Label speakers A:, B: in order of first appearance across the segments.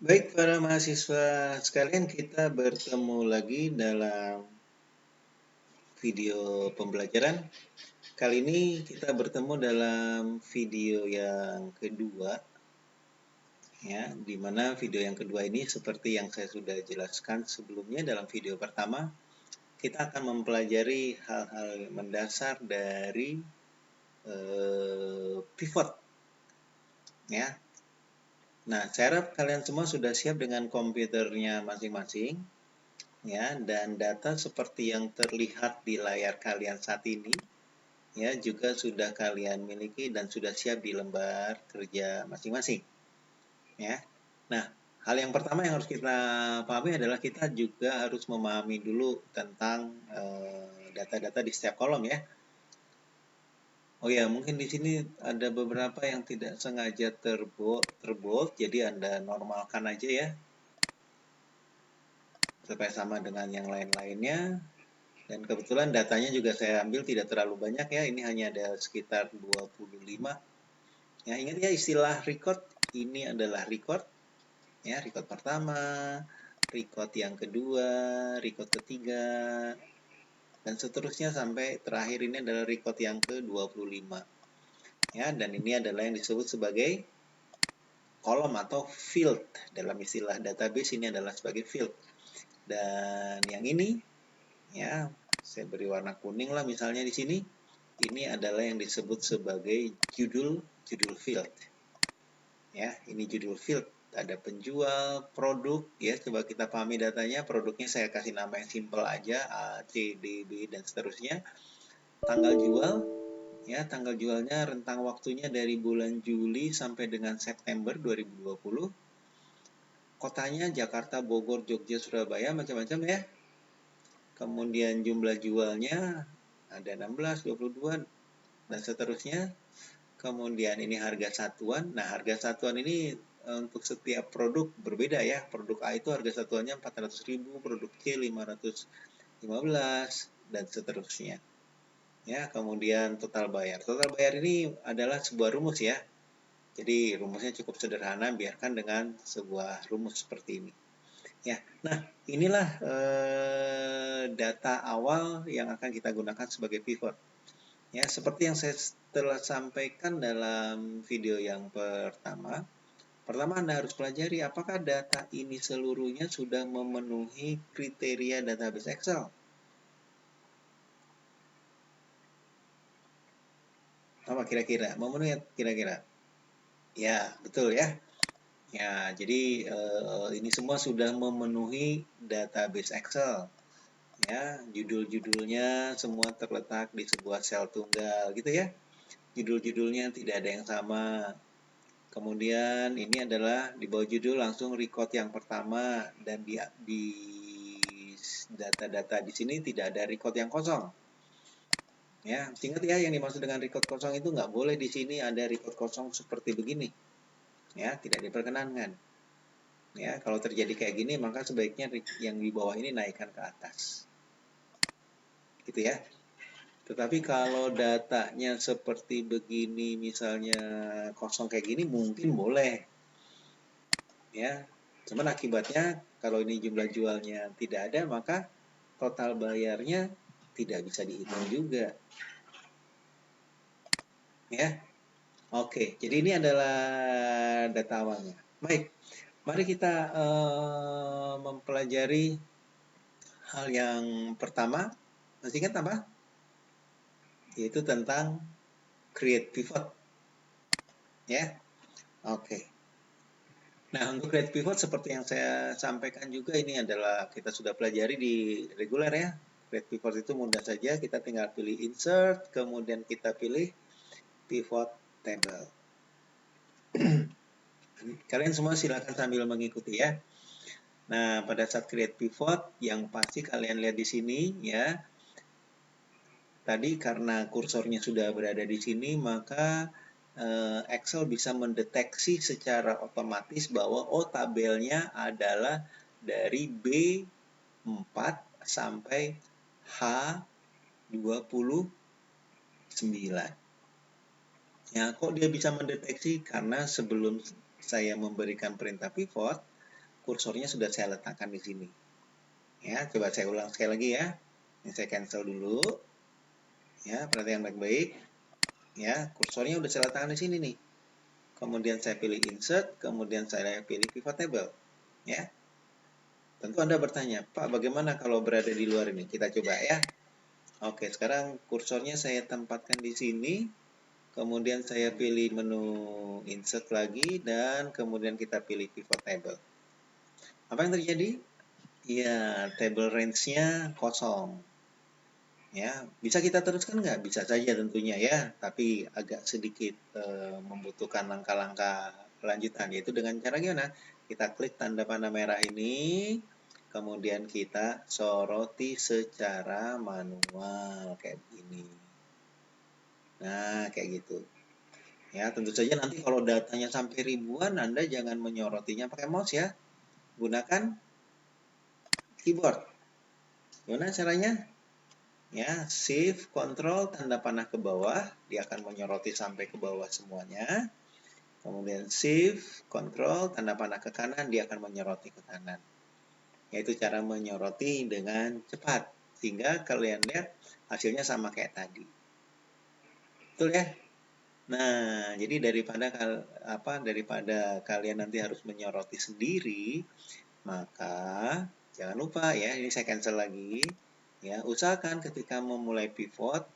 A: Baik, para mahasiswa sekalian, kita bertemu lagi dalam video pembelajaran. Kali ini kita bertemu dalam video yang kedua, ya, di mana video yang kedua ini seperti yang saya sudah jelaskan sebelumnya dalam video pertama, kita akan mempelajari hal-hal mendasar dari pivot, ya. Nah, saya harap kalian semua sudah siap dengan komputernya masing-masing. Ya, dan data seperti yang terlihat di layar kalian saat ini ya juga sudah kalian miliki dan sudah siap di lembar kerja masing-masing ya. Nah, hal yang pertama yang harus kita pahami adalah kita juga harus memahami dulu tentang data-data di setiap kolom ya. Oh ya, mungkin di sini ada beberapa yang tidak sengaja terbold, jadi Anda normalkan aja ya supaya sama dengan yang lain-lainnya. Dan kebetulan datanya juga saya ambil tidak terlalu banyak ya, ini hanya ada sekitar 25. Ya, ingat ya istilah record, ini adalah record. Ya, record pertama, record yang kedua, record ketiga, dan seterusnya sampai terakhir ini adalah record yang ke-25. Ya, dan ini adalah yang disebut sebagai kolom atau field. Dalam istilah database ini adalah sebagai field. Dan yang ini ya, saya beri warna kuning lah misalnya di sini. Ini adalah yang disebut sebagai judul field. Ya, ini judul field. Ada penjual, produk, ya coba kita pahami datanya. Produknya saya kasih nama yang simple aja, A, C, D, B, dan seterusnya. Tanggal jual, ya tanggal jualnya rentang waktunya dari bulan Juli sampai dengan September 2020. Kotanya Jakarta, Bogor, Jogja, Surabaya, macam-macam ya. Kemudian jumlah jualnya ada 16, 22, dan seterusnya. Kemudian ini harga satuan. Nah, harga satuan ini untuk setiap produk berbeda ya. Produk A itu harga satuannya 400.000, produk C 515 dan seterusnya. Ya, kemudian total bayar. Total bayar ini adalah sebuah rumus ya. Jadi rumusnya cukup sederhana, biarkan dengan sebuah rumus seperti ini. Ya, nah inilah data awal yang akan kita gunakan sebagai pivot. Ya, seperti yang saya telah sampaikan dalam video yang pertama, Anda harus pelajari apakah data ini seluruhnya sudah memenuhi kriteria database Excel. Apa kira-kira? Memenuhi kira-kira? Ya, betul ya. Ya, jadi ini semua sudah memenuhi database Excel. Ya, judul-judulnya semua terletak di sebuah sel tunggal gitu ya. Judul-judulnya tidak ada yang sama. Kemudian ini adalah di bawah judul langsung record yang pertama, dan di data-data di sini tidak ada record yang kosong. Ya, ingat ya yang dimaksud dengan record kosong itu nggak boleh di sini ada record kosong seperti begini. Ya, tidak diperkenankan. Ya, kalau terjadi kayak gini maka sebaiknya yang di bawah ini naikkan ke atas. Gitu ya. Tetapi kalau datanya seperti begini, misalnya kosong kayak gini, mungkin boleh. Ya, cuman akibatnya kalau ini jumlah jualnya tidak ada, maka total bayarnya tidak bisa dihitung juga. Ya, oke. Jadi ini adalah data awalnya. Baik, mari kita mempelajari hal yang pertama. Masih ingat apa? Yaitu tentang create pivot. Ya, oke. Nah, untuk create pivot seperti yang saya sampaikan juga, ini adalah kita sudah pelajari di reguler ya. Create pivot itu mudah saja, kita tinggal pilih insert, kemudian kita pilih pivot table. Kalian semua silakan sambil mengikuti ya. Nah, pada saat create pivot, yang pasti kalian lihat di sini ya. Tadi karena kursornya sudah berada di sini, maka Excel bisa mendeteksi secara otomatis bahwa tabelnya adalah dari B4 sampai H29. Ya, kok dia bisa mendeteksi? Karena sebelum saya memberikan perintah pivot, kursornya sudah saya letakkan di sini. Ya, coba saya ulang sekali lagi ya. Ini saya cancel dulu. Ya, perhatikan baik-baik. Ya, kursornya udah saya letakkan di sini nih. Kemudian saya pilih insert, kemudian saya pilih pivot table. Ya. Tentu Anda bertanya, Pak, bagaimana kalau berada di luar ini? Kita coba ya. Oke, sekarang kursornya saya tempatkan di sini. Kemudian saya pilih menu insert lagi dan kemudian kita pilih pivot table. Apa yang terjadi? Ya, table range-nya kosong. Ya, bisa kita teruskan nggak? Bisa saja tentunya ya, tapi agak sedikit membutuhkan langkah-langkah lanjutan, yaitu dengan cara gimana? Kita klik tanda panah merah ini, kemudian kita soroti secara manual kayak begini. Nah, kayak gitu. Ya, tentu saja nanti kalau datanya sampai ribuan, Anda jangan menyorotinya pakai mouse ya. Gunakan keyboard. Gimana caranya? Ya, shift, control, tanda panah ke bawah, dia akan menyoroti sampai ke bawah semuanya. Kemudian shift, control, tanda panah ke kanan, dia akan menyoroti ke kanan. Yaitu cara menyoroti dengan cepat, sehingga kalian lihat hasilnya sama kayak tadi. Betul ya? Nah, jadi daripada kalian nanti harus menyoroti sendiri, maka jangan lupa ya, ini saya cancel lagi. Ya, usahakan ketika memulai pivot,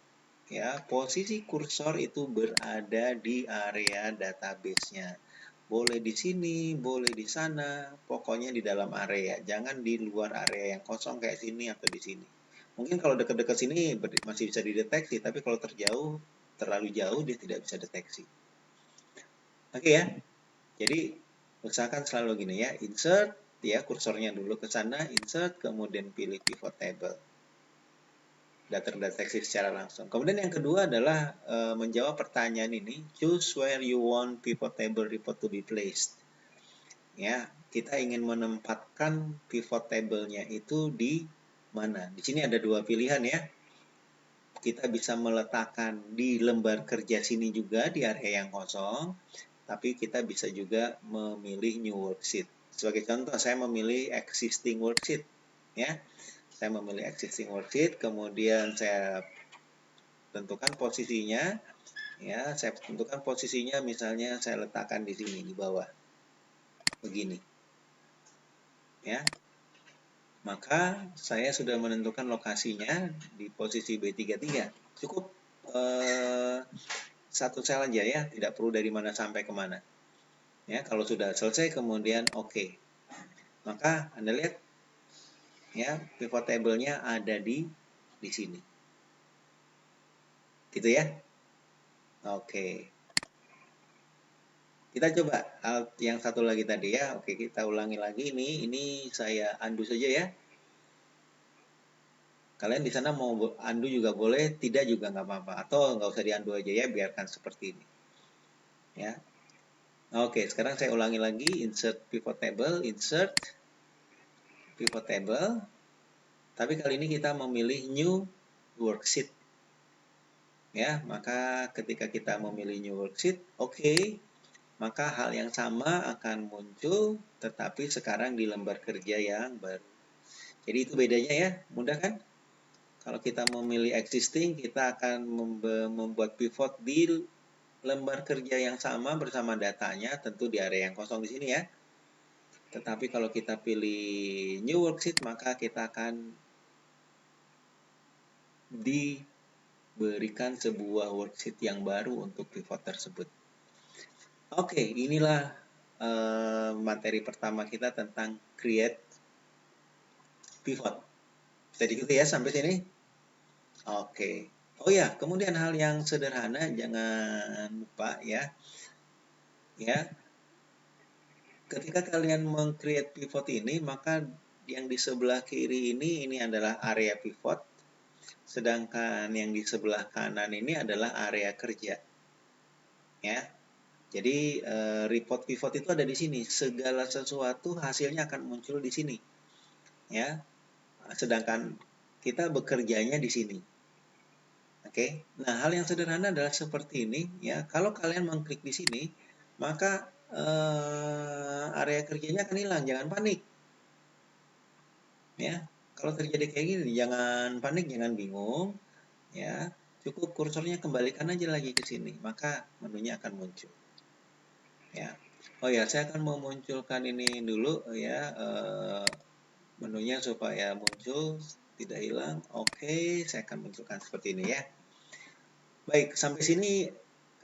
A: ya, posisi kursor itu berada di area database-nya. Boleh di sini, boleh di sana, pokoknya di dalam area. Jangan di luar area yang kosong kayak sini atau di sini. Mungkin kalau dekat-dekat sini masih bisa dideteksi, tapi kalau terlalu jauh dia tidak bisa deteksi. Oke ya. Jadi usahakan selalu gini ya, insert ya, kursornya dulu ke sana, insert, kemudian pilih pivot table. Sudah terdeteksi secara langsung. Kemudian yang kedua adalah menjawab pertanyaan ini, choose where you want pivot table report to be placed. Ya, kita ingin menempatkan pivot table-nya itu di mana? Di sini ada dua pilihan ya. Kita bisa meletakkan di lembar kerja sini juga di area yang kosong, tapi kita bisa juga memilih new worksheet. Sebagai contoh, saya memilih existing worksheet ya. Saya memilih existing worksheet, kemudian saya tentukan posisinya, ya, saya tentukan posisinya, misalnya saya letakkan di sini di bawah, begini, ya. Maka saya sudah menentukan lokasinya di posisi B33. Cukup satu sel aja ya, tidak perlu dari mana sampai kemana. Ya, kalau sudah selesai kemudian oke. Maka Anda lihat ya, pivot table-nya ada di sini. Gitu ya. Oke. Kita coba yang satu lagi tadi ya. Oke, kita ulangi lagi ini. Ini saya undo saja ya. Kalian di sana mau undo juga boleh, tidak juga nggak apa-apa. Atau nggak usah di-undo aja ya, biarkan seperti ini. Ya. Oke, sekarang saya ulangi lagi. Insert pivot table, insert pivot table. Tapi kali ini kita memilih new worksheet. Ya, maka ketika kita memilih new worksheet, oke, maka hal yang sama akan muncul, tetapi sekarang di lembar kerja yang baru. Jadi itu bedanya ya, mudah kan? Kalau kita memilih existing, kita akan membuat pivot di lembar kerja yang sama bersama datanya, tentu di area yang kosong di sini ya. Tetapi kalau kita pilih new worksheet, maka kita akan diberikan sebuah worksheet yang baru untuk pivot tersebut. Oke, inilah materi pertama kita tentang create pivot. Bisa diikuti ya sampai sini? Oke. Oh ya, kemudian hal yang sederhana jangan lupa ya. Ya. Ketika kalian meng-create pivot ini, maka yang di sebelah kiri ini adalah area pivot. Sedangkan yang di sebelah kanan ini adalah area kerja. Ya. Jadi report pivot itu ada di sini. Segala sesuatu hasilnya akan muncul di sini. Ya. Sedangkan kita bekerjanya di sini. Oke. Nah, hal yang sederhana adalah seperti ini ya. Kalau kalian mengklik di sini, maka area kerjanya akan hilang. Jangan panik, ya. Kalau terjadi kayak gini, jangan panik, jangan bingung, ya. Cukup kursornya kembalikan aja lagi ke sini, maka menunya akan muncul, ya. Oh ya, saya akan memunculkan ini dulu, ya, menunya supaya muncul, tidak hilang. Oke, saya akan munculkan seperti ini, ya. Baik, sampai sini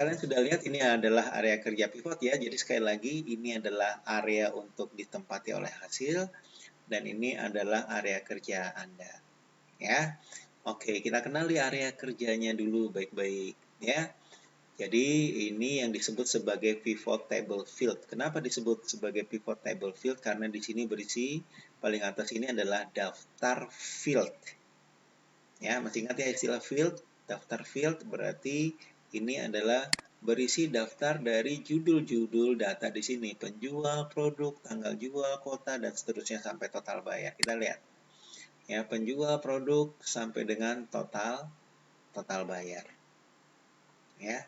A: kalian sudah lihat ini adalah area kerja pivot, ya. Jadi sekali lagi ini adalah area untuk ditempati oleh hasil dan ini adalah area kerja Anda, ya. Oke, kita kenali area kerjanya dulu baik-baik, ya. Jadi ini yang disebut sebagai pivot table field. Kenapa disebut sebagai pivot table field? Karena di sini berisi paling atas ini adalah daftar field. Ya, masih ingat ya istilah field? Daftar field berarti ini adalah berisi daftar dari judul-judul data di sini, penjual, produk, tanggal jual, kota, dan seterusnya sampai total bayar. Kita lihat. Ya, penjual, produk sampai dengan total bayar. Ya.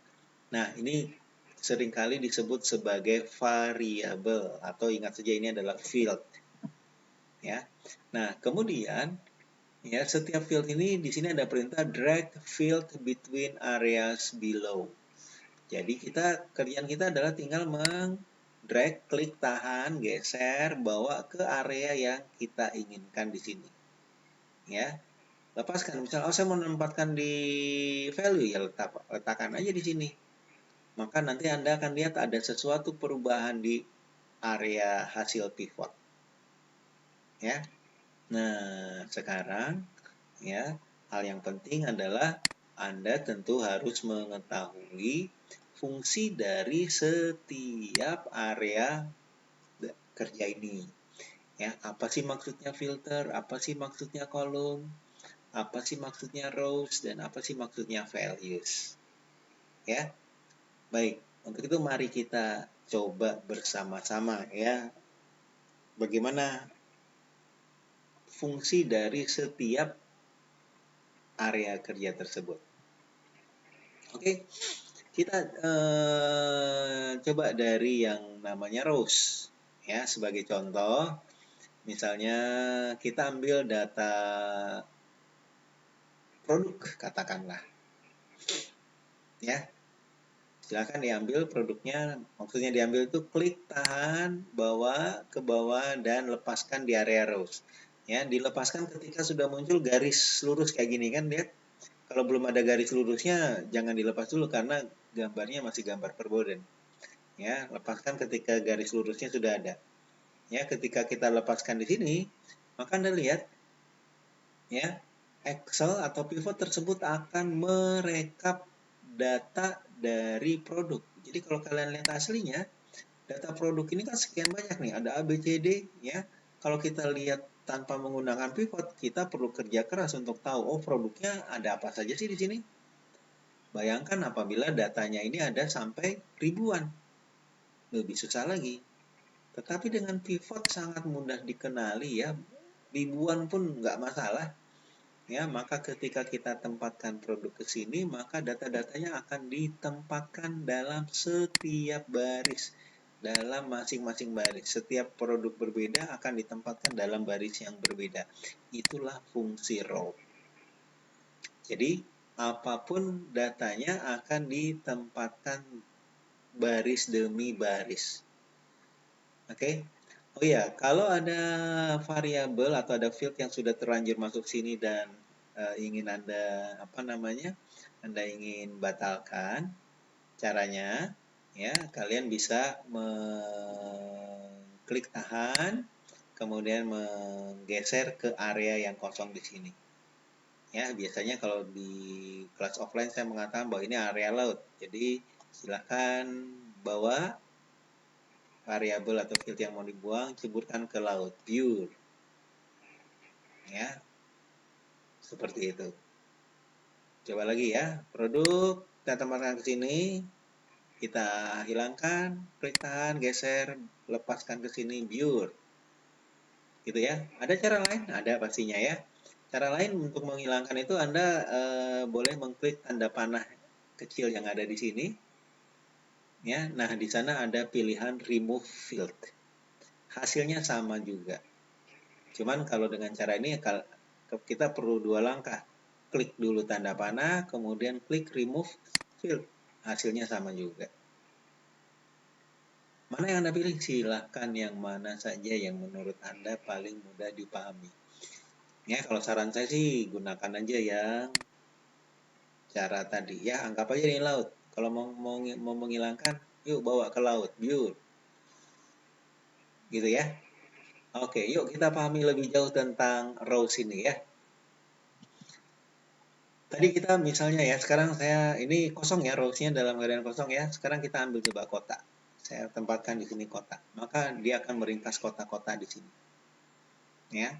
A: Nah, ini seringkali disebut sebagai variabel atau ingat saja ini adalah field. Ya. Nah, kemudian ya, setiap field ini di sini ada perintah drag field between areas below. Jadi kerjaan kita adalah tinggal drag, klik, tahan, geser, bawa ke area yang kita inginkan di sini. Ya, lepaskan. Misalnya, oh saya mau menempatkan di value, ya letakkan aja di sini. Maka nanti Anda akan lihat ada sesuatu perubahan di area hasil pivot. Ya. Nah, sekarang ya, hal yang penting adalah Anda tentu harus mengetahui fungsi dari setiap area kerja ini. Ya, apa sih maksudnya filter? Apa sih maksudnya kolom? Apa sih maksudnya rows? Dan apa sih maksudnya values? Ya. Baik, untuk itu mari kita coba bersama-sama ya. Bagaimana fungsi dari setiap area kerja tersebut. Oke, kita coba dari yang namanya rows ya sebagai contoh. Misalnya kita ambil data produk katakanlah. Ya. Silakan diambil produknya, maksudnya diambil itu klik, tahan, bawa ke bawah dan lepaskan di area rows. Ya, dilepaskan ketika sudah muncul garis lurus kayak gini kan, lihat. Kalau belum ada garis lurusnya jangan dilepas dulu karena gambarnya masih gambar perboden. Ya, lepaskan ketika garis lurusnya sudah ada. Ya, ketika kita lepaskan di sini, maka Anda lihat ya, Excel atau pivot tersebut akan merekap data dari produk. Jadi kalau kalian lihat aslinya, data produk ini kan sekian banyak nih, ada A, B, C, D ya. Kalau kita lihat tanpa menggunakan pivot, kita perlu kerja keras untuk tahu, oh produknya ada apa saja sih di sini. Bayangkan apabila datanya ini ada sampai ribuan, lebih susah lagi. Tetapi dengan pivot sangat mudah dikenali ya, ribuan pun nggak masalah. Ya, maka ketika kita tempatkan produk ke sini, maka data-datanya akan ditempatkan dalam setiap baris, dalam masing-masing baris. Setiap produk berbeda akan ditempatkan dalam baris yang berbeda. Itulah fungsi row. Jadi, apapun datanya akan ditempatkan baris demi baris. Oke? Oh ya, kalau ada variabel atau ada field yang sudah terlanjur masuk sini dan ingin Anda Anda ingin batalkan, caranya ya kalian bisa mengklik tahan, kemudian menggeser ke area yang kosong di sini. Ya, biasanya kalau di kelas offline saya mengatakan bahwa ini area laut. Jadi silakan bawa variabel atau field yang mau dibuang, ceburkan ke laut, pure. Ya, seperti itu. Coba lagi ya, produk, kita tempatkan ke sini, kita hilangkan, klik tahan, geser, lepaskan ke sini, pure. Gitu ya. Ada cara lain? Ada pastinya ya. Cara lain untuk menghilangkan itu Anda boleh mengklik tanda panah kecil yang ada di sini. Ya, nah di sana ada pilihan remove field. Hasilnya sama juga. Cuman kalau dengan cara ini kita perlu 2 langkah. Klik dulu tanda panah, kemudian klik remove field. Hasilnya sama juga. Mana yang Anda pilih? Silahkan yang mana saja yang menurut Anda paling mudah dipahami. Ya, kalau saran saya sih gunakan aja yang cara tadi. Ya, anggap aja ini laut. Kalau mau menghilangkan, yuk bawa ke laut, biur. Gitu ya. Oke, yuk kita pahami lebih jauh tentang rows ini ya. Tadi kita misalnya ya, sekarang saya ini kosong ya, rows-nya dalam keadaan kosong ya. Sekarang kita ambil coba kota. Saya tempatkan di sini kota. Maka dia akan meringkas kota-kota di sini. Ya.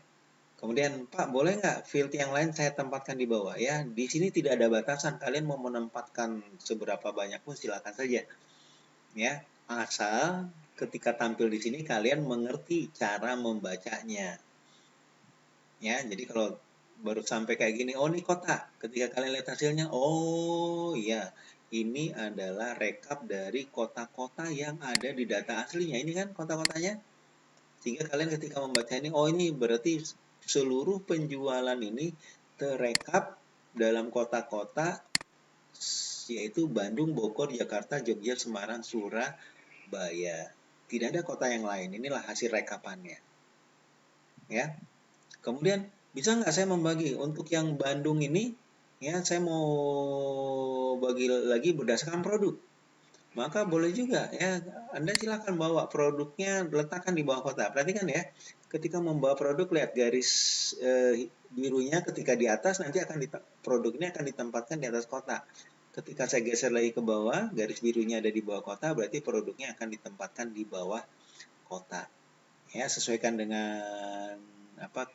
A: Kemudian, Pak, boleh nggak field yang lain saya tempatkan di bawah ya? Di sini tidak ada batasan. Kalian mau menempatkan seberapa banyak pun silakan saja. Ya, asal ketika tampil di sini kalian mengerti cara membacanya. Ya, jadi kalau baru sampai kayak gini, oh ini kota. Ketika kalian lihat hasilnya, oh iya, ini adalah rekap dari kota-kota yang ada di data aslinya. Ini kan kota-kotanya. Sehingga kalian ketika membaca ini, oh ini berarti seluruh penjualan ini terekap dalam kota-kota yaitu Bandung, Bogor, Jakarta, Jogja, Semarang, Surabaya. Tidak ada kota yang lain. Inilah hasil rekapannya. Ya. Kemudian bisa nggak saya membagi untuk yang Bandung ini? Ya, saya mau bagi lagi berdasarkan produk. Maka boleh juga ya, Anda silakan bawa produknya letakkan di bawah kota. Perhatikan ya, ketika membawa produk lihat garis birunya ketika di atas nanti produknya akan ditempatkan di atas kota. Ketika saya geser lagi ke bawah, garis birunya ada di bawah kota, berarti produknya akan ditempatkan di bawah kota. Ya, sesuaikan dengan apa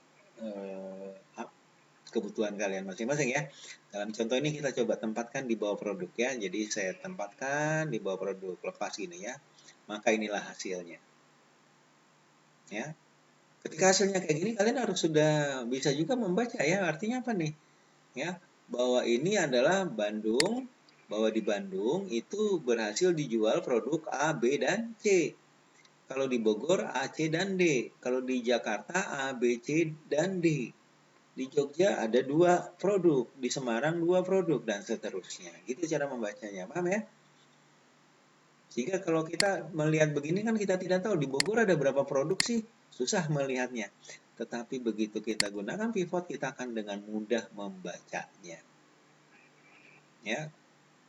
A: kebutuhan kalian masing-masing ya. Dalam contoh ini kita coba tempatkan di bawah produk ya. Jadi saya tempatkan di bawah produk lepas ini ya. Maka inilah hasilnya. Ya. Ketika hasilnya kayak gini kalian harus sudah bisa juga membaca ya. Artinya apa nih? Ya, bahwa ini adalah Bandung, bahwa di Bandung itu berhasil dijual produk A, B dan C. Kalau di Bogor A, C dan D. Kalau di Jakarta A, B, C dan D. Di Jogja ada 2 produk, di Semarang 2 produk, dan seterusnya. Gitu cara membacanya, paham ya? Sehingga kalau kita melihat begini kan kita tidak tahu di Bogor ada berapa produk sih, susah melihatnya. Tetapi begitu kita gunakan pivot, kita akan dengan mudah membacanya. Ya,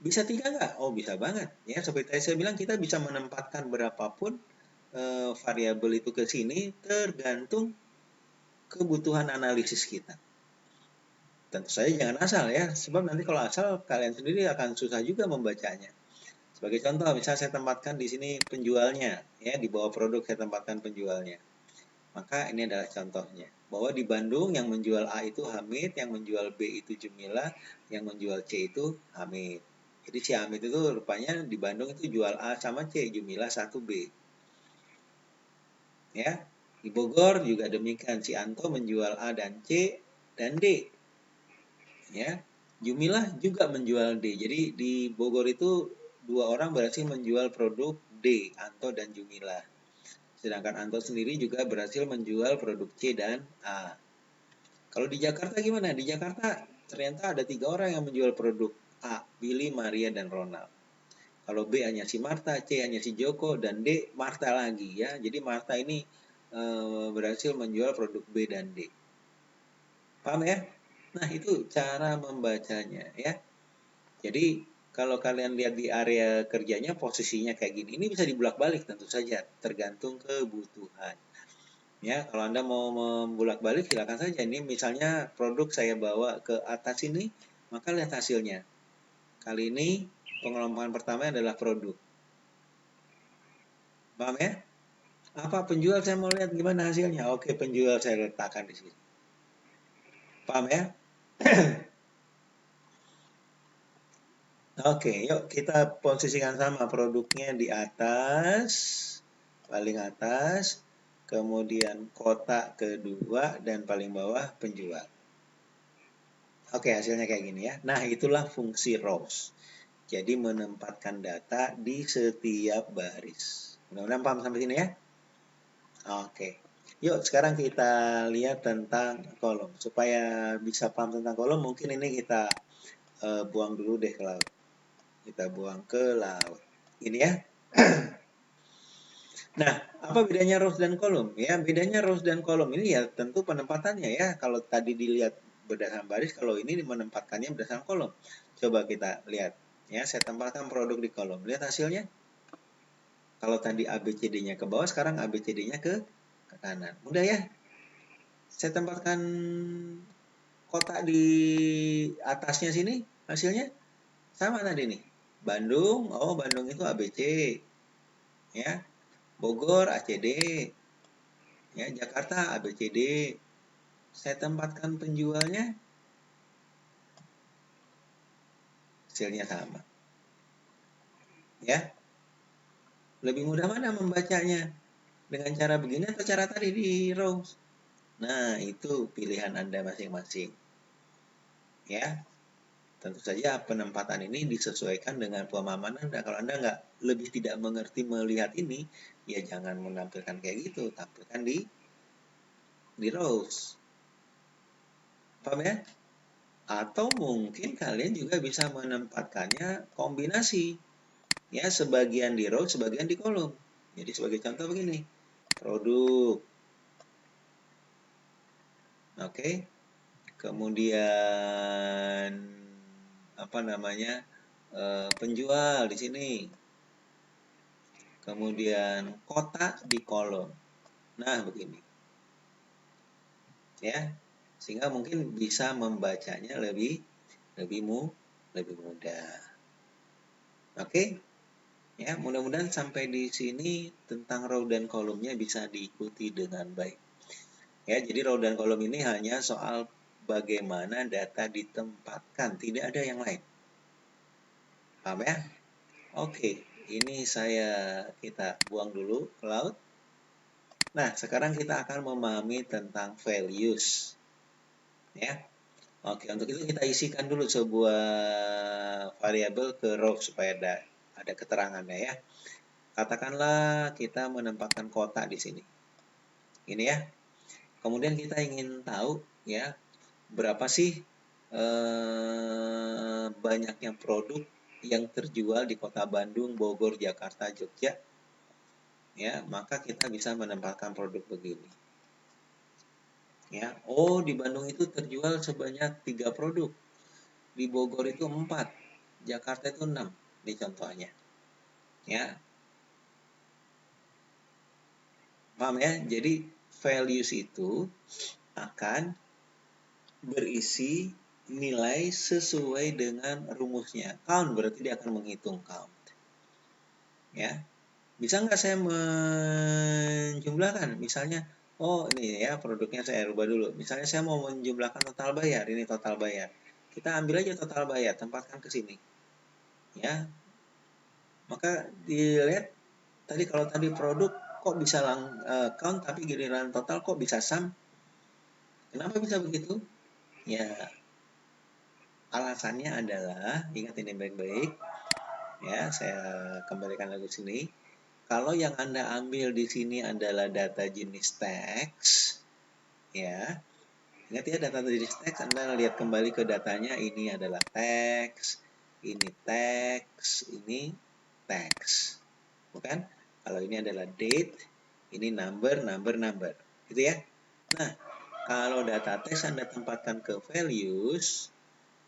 A: bisa 3 nggak? Oh bisa banget. Ya, seperti saya bilang kita bisa menempatkan berapapun variabel itu ke sini tergantung kebutuhan analisis kita. Tentu saja jangan asal ya, sebab nanti kalau asal kalian sendiri akan susah juga membacanya. Sebagai contoh, misalnya saya tempatkan di sini penjualnya, ya di bawah produk saya tempatkan penjualnya. Maka ini adalah contohnya, bahwa di Bandung yang menjual A itu Hamid, yang menjual B itu Jumilah, yang menjual C itu Hamid. Jadi si Hamid itu rupanya di Bandung itu jual A sama C, Jumilah 1B. Ya, di Bogor juga demikian, si Anto menjual A dan C dan D. Ya, Jumilah juga menjual D. Jadi di Bogor itu 2 orang berhasil menjual produk D, Anto dan Jumilah. Sedangkan Anto sendiri juga berhasil menjual produk C dan A. Kalau di Jakarta gimana? Di Jakarta ternyata ada 3 orang yang menjual produk A, Billy, Maria, dan Ronald. Kalau B hanya si Marta, C hanya si Joko, dan D Marta lagi ya. Jadi Marta ini berhasil menjual produk B dan D. Paham ya? Nah, itu cara membacanya ya. Jadi kalau kalian lihat di area kerjanya posisinya kayak gini, ini bisa dibulak-balik tentu saja, tergantung kebutuhan. Ya, kalau Anda mau membulak-balik silakan saja. Ini misalnya produk saya bawa ke atas ini, maka lihat hasilnya. Kali ini pengelompokan pertama adalah produk. Paham ya? Apa penjual saya mau lihat gimana hasilnya? Oke, penjual saya letakkan di sini. Paham ya? Oke, yuk kita posisikan sama produknya di atas, paling atas, kemudian kotak kedua, dan paling bawah penjual. Oke, hasilnya kayak gini ya. Nah, itulah fungsi rows. Jadi menempatkan data di setiap baris. Mudah-mudahan paham sampai sini ya. Oke. Yuk sekarang kita lihat tentang kolom. Supaya bisa paham tentang kolom, mungkin ini kita buang dulu deh ke laut. Kita buang ke laut. Ini ya. Nah, apa bedanya rows dan kolom? Ya, bedanya rows dan kolom ini ya tentu penempatannya ya. Kalau tadi dilihat berdasarkan baris, kalau ini menempatkannya berdasarkan kolom. Coba kita lihat. Ya, saya tempatkan produk di kolom. Lihat hasilnya. Kalau tadi ABCD-nya ke bawah, sekarang ABCD-nya ke kanan. Mudah ya? Saya tempatkan kotak di atasnya sini, hasilnya sama tadi nih. Bandung, oh Bandung itu ABC. Ya, Bogor ACD. Ya, Jakarta ABCD. Saya tempatkan penjualnya, hasilnya sama. Ya, lebih mudah mana membacanya? Dengan cara begini atau cara tadi di rows? Nah, itu pilihan Anda masing-masing. Ya, tentu saja penempatan ini disesuaikan dengan pemahaman Anda. Kalau Anda nggak lebih tidak mengerti melihat ini, ya jangan menampilkan kayak gitu. Tampilkan di rows. Paham ya? Atau mungkin kalian juga bisa menempatkannya kombinasi. Ya, sebagian di row, sebagian di kolom. Jadi sebagai contoh begini. Produk. Oke. Kemudian apa namanya? Penjual di sini. Kemudian kota di kolom. Nah, begini. Ya. Sehingga mungkin bisa membacanya lebih mudah. Oke? Ya, mudah-mudahan sampai di sini tentang row dan kolomnya bisa diikuti dengan baik. Ya, jadi row dan kolom ini hanya soal bagaimana data ditempatkan, tidak ada yang lain. Paham ya? Oke, ini kita buang dulu ke laut. Nah, sekarang kita akan memahami tentang values. Ya. Oke, untuk itu kita isikan dulu sebuah variabel ke row supaya ada keterangannya ya. Katakanlah kita menempatkan kota di sini. Ini ya. Kemudian kita ingin tahu ya berapa sih banyaknya produk yang terjual di Kota Bandung, Bogor, Jakarta, Jogja. Ya, maka kita bisa menempatkan produk begini. Ya, oh di Bandung itu terjual sebanyak 3 produk. Di Bogor itu 4, Jakarta itu 6. Ini contohnya. Ya. Paham ya? Jadi values itu akan berisi nilai sesuai dengan rumusnya. Count berarti dia akan menghitung count. Ya. Bisa nggak saya menjumlahkan? Misalnya, oh ini ya produknya saya rubah dulu. Misalnya saya mau menjumlahkan total bayar, ini total bayar. Kita ambil aja total bayar, tempatkan ke sini. Ya. Maka dilihat tadi kalau tadi produk kok bisa count tapi giliran total kok bisa sum? Kenapa bisa begitu? Ya, alasannya adalah, ingat ini baik-baik, ya saya kembalikan lagi sini. Kalau yang Anda ambil di sini adalah data jenis teks, ya, ingat ya data jenis teks, Anda lihat kembali ke datanya, ini adalah teks, ini teks, ini teks, bukan? Kalau ini adalah date, ini number, gitu ya. Nah, kalau data teks Anda tempatkan ke values,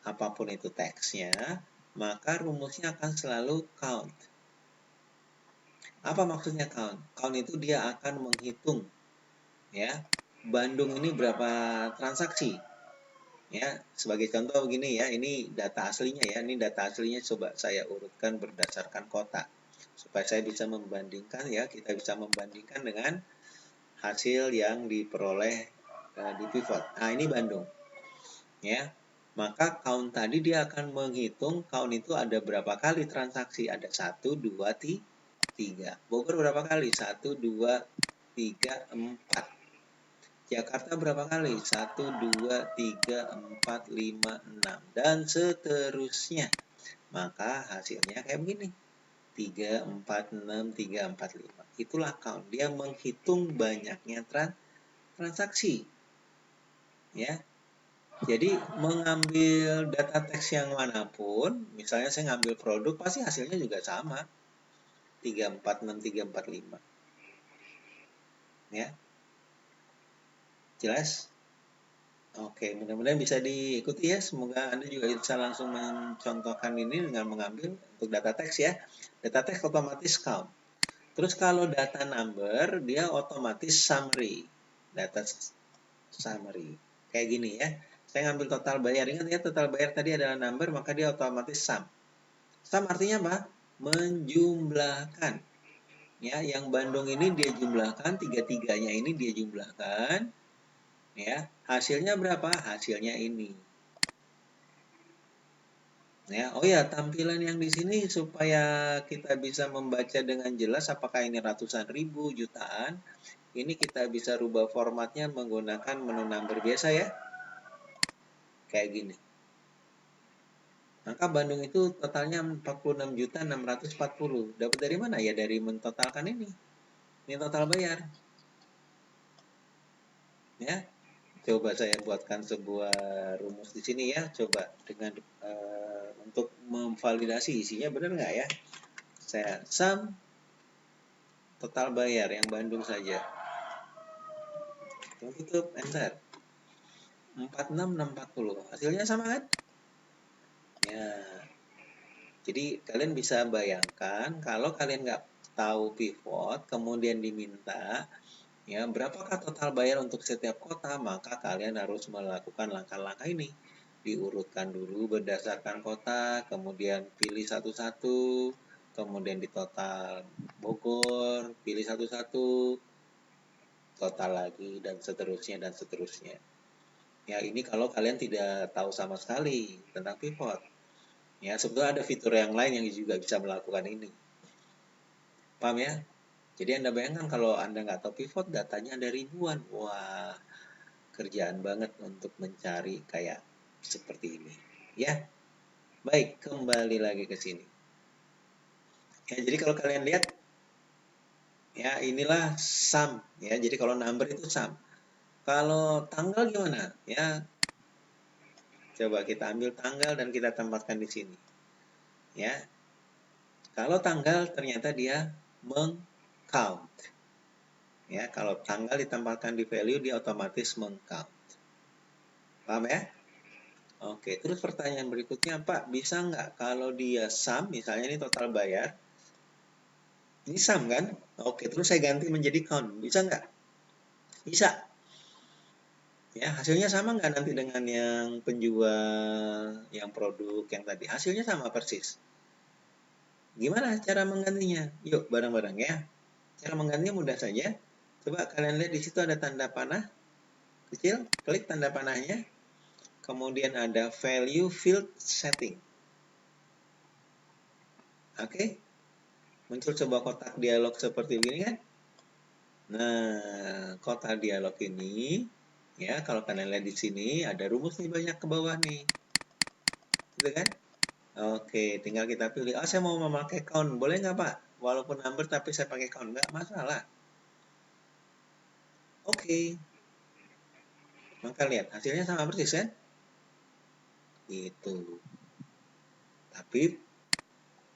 A: apapun itu teksnya, maka rumusnya akan selalu count. Apa maksudnya count? Count itu dia akan menghitung ya. Bandung ini berapa transaksi? Ya, sebagai contoh begini ya, ini data aslinya ya. Ini data aslinya coba saya urutkan berdasarkan kota. Supaya saya bisa membandingkan ya, kita bisa membandingkan dengan hasil yang diperoleh di pivot. Nah, ini Bandung. Ya. Maka count tadi dia akan menghitung count itu ada berapa kali transaksi. Ada 1, 2, 3. Bogor berapa kali? 1, 2, 3, 4. Jakarta berapa kali? 1, 2, 3, 4, 5, 6. Dan seterusnya. maka hasilnya kayak begini. 3, 4, 6, 3, 4, 5. Itulah count. Dia menghitung banyaknya transaksi. Ya. Jadi mengambil data teks yang manapun, misalnya saya ngambil produk, pasti hasilnya juga sama. 3, 4, 6, 3, 4, 5. Ya. Jelas? Oke, mudah-mudahan bisa diikuti ya. Semoga Anda juga bisa langsung mencontohkan ini dengan mengambil untuk data teks ya. Data teks otomatis count. Terus kalau data number, dia otomatis summary. Data summary. Kayak gini ya. Saya ngambil total bayar. Ingat ya, total bayar tadi adalah number, maka dia otomatis sum. Sum artinya apa? Menjumlahkan. Ya, yang Bandung ini dia jumlahkan, tiga-tiganya ini dia jumlahkan. Ya, hasilnya berapa? Hasilnya ini. Ya, oh ya, tampilan yang di sini supaya kita bisa membaca dengan jelas apakah ini ratusan ribu, jutaan. Ini kita bisa rubah formatnya menggunakan menu number biasa ya. Kayak gini. Maka Bandung itu totalnya 46.640. Dapat dari mana? Ya dari mentotalkan ini. Ini total bayar. Ya. Coba saya buatkan sebuah rumus di sini ya. Coba dengan untuk memvalidasi isinya benar nggak ya? Saya sum total bayar yang Bandung saja. Tutup, enter. 46.640. Hasilnya sama kan? Ya. Jadi kalian bisa bayangkan kalau kalian nggak tahu pivot, kemudian diminta ya berapakah total bayar untuk setiap kota, maka kalian harus melakukan langkah-langkah ini. Diurutkan dulu berdasarkan kota, kemudian pilih satu-satu, kemudian di total Bogor, pilih satu-satu, total lagi, dan seterusnya dan seterusnya. Ya ini kalau kalian tidak tahu sama sekali tentang pivot. Ya sebetulnya ada fitur yang lain yang juga bisa melakukan ini. Paham ya? Jadi Anda bayangkan kalau Anda nggak tahu pivot, datanya ada ribuan. Wah, kerjaan banget untuk mencari kayak seperti ini. Ya, baik, kembali lagi ke sini. Ya, jadi kalau kalian lihat, ya inilah sum. Ya, jadi kalau number itu sum. Kalau tanggal gimana? Ya, coba kita ambil tanggal dan kita tempatkan di sini. Ya, kalau tanggal ternyata dia meng-count. Ya, kalau tanggal ditempatkan di value, dia otomatis meng-count. Paham ya? Oke, terus pertanyaan berikutnya, Pak, bisa nggak kalau dia sum, misalnya ini total bayar, ini sum kan? Oke, terus saya ganti menjadi count, bisa nggak? Bisa. Ya, hasilnya sama nggak nanti dengan yang penjual, yang produk, yang tadi? Hasilnya sama persis. Gimana cara menggantinya? Yuk, bareng-bareng ya. Cara menggantinya mudah saja. Coba kalian lihat di situ ada tanda panah kecil, klik tanda panahnya. Kemudian ada value field setting. Oke. Muncul sebuah kotak dialog seperti ini kan? Nah, kotak dialog ini, ya kalau kalian lihat di sini ada rumus nih banyak ke bawah nih. Gitu kan? Oke, tinggal kita pilih. Oh, saya mau memakai count. Boleh nggak, Pak? Walaupun number tapi saya pakai count. Nggak masalah. Oke. Maka lihat, hasilnya sama persis kan? Itu. Tapi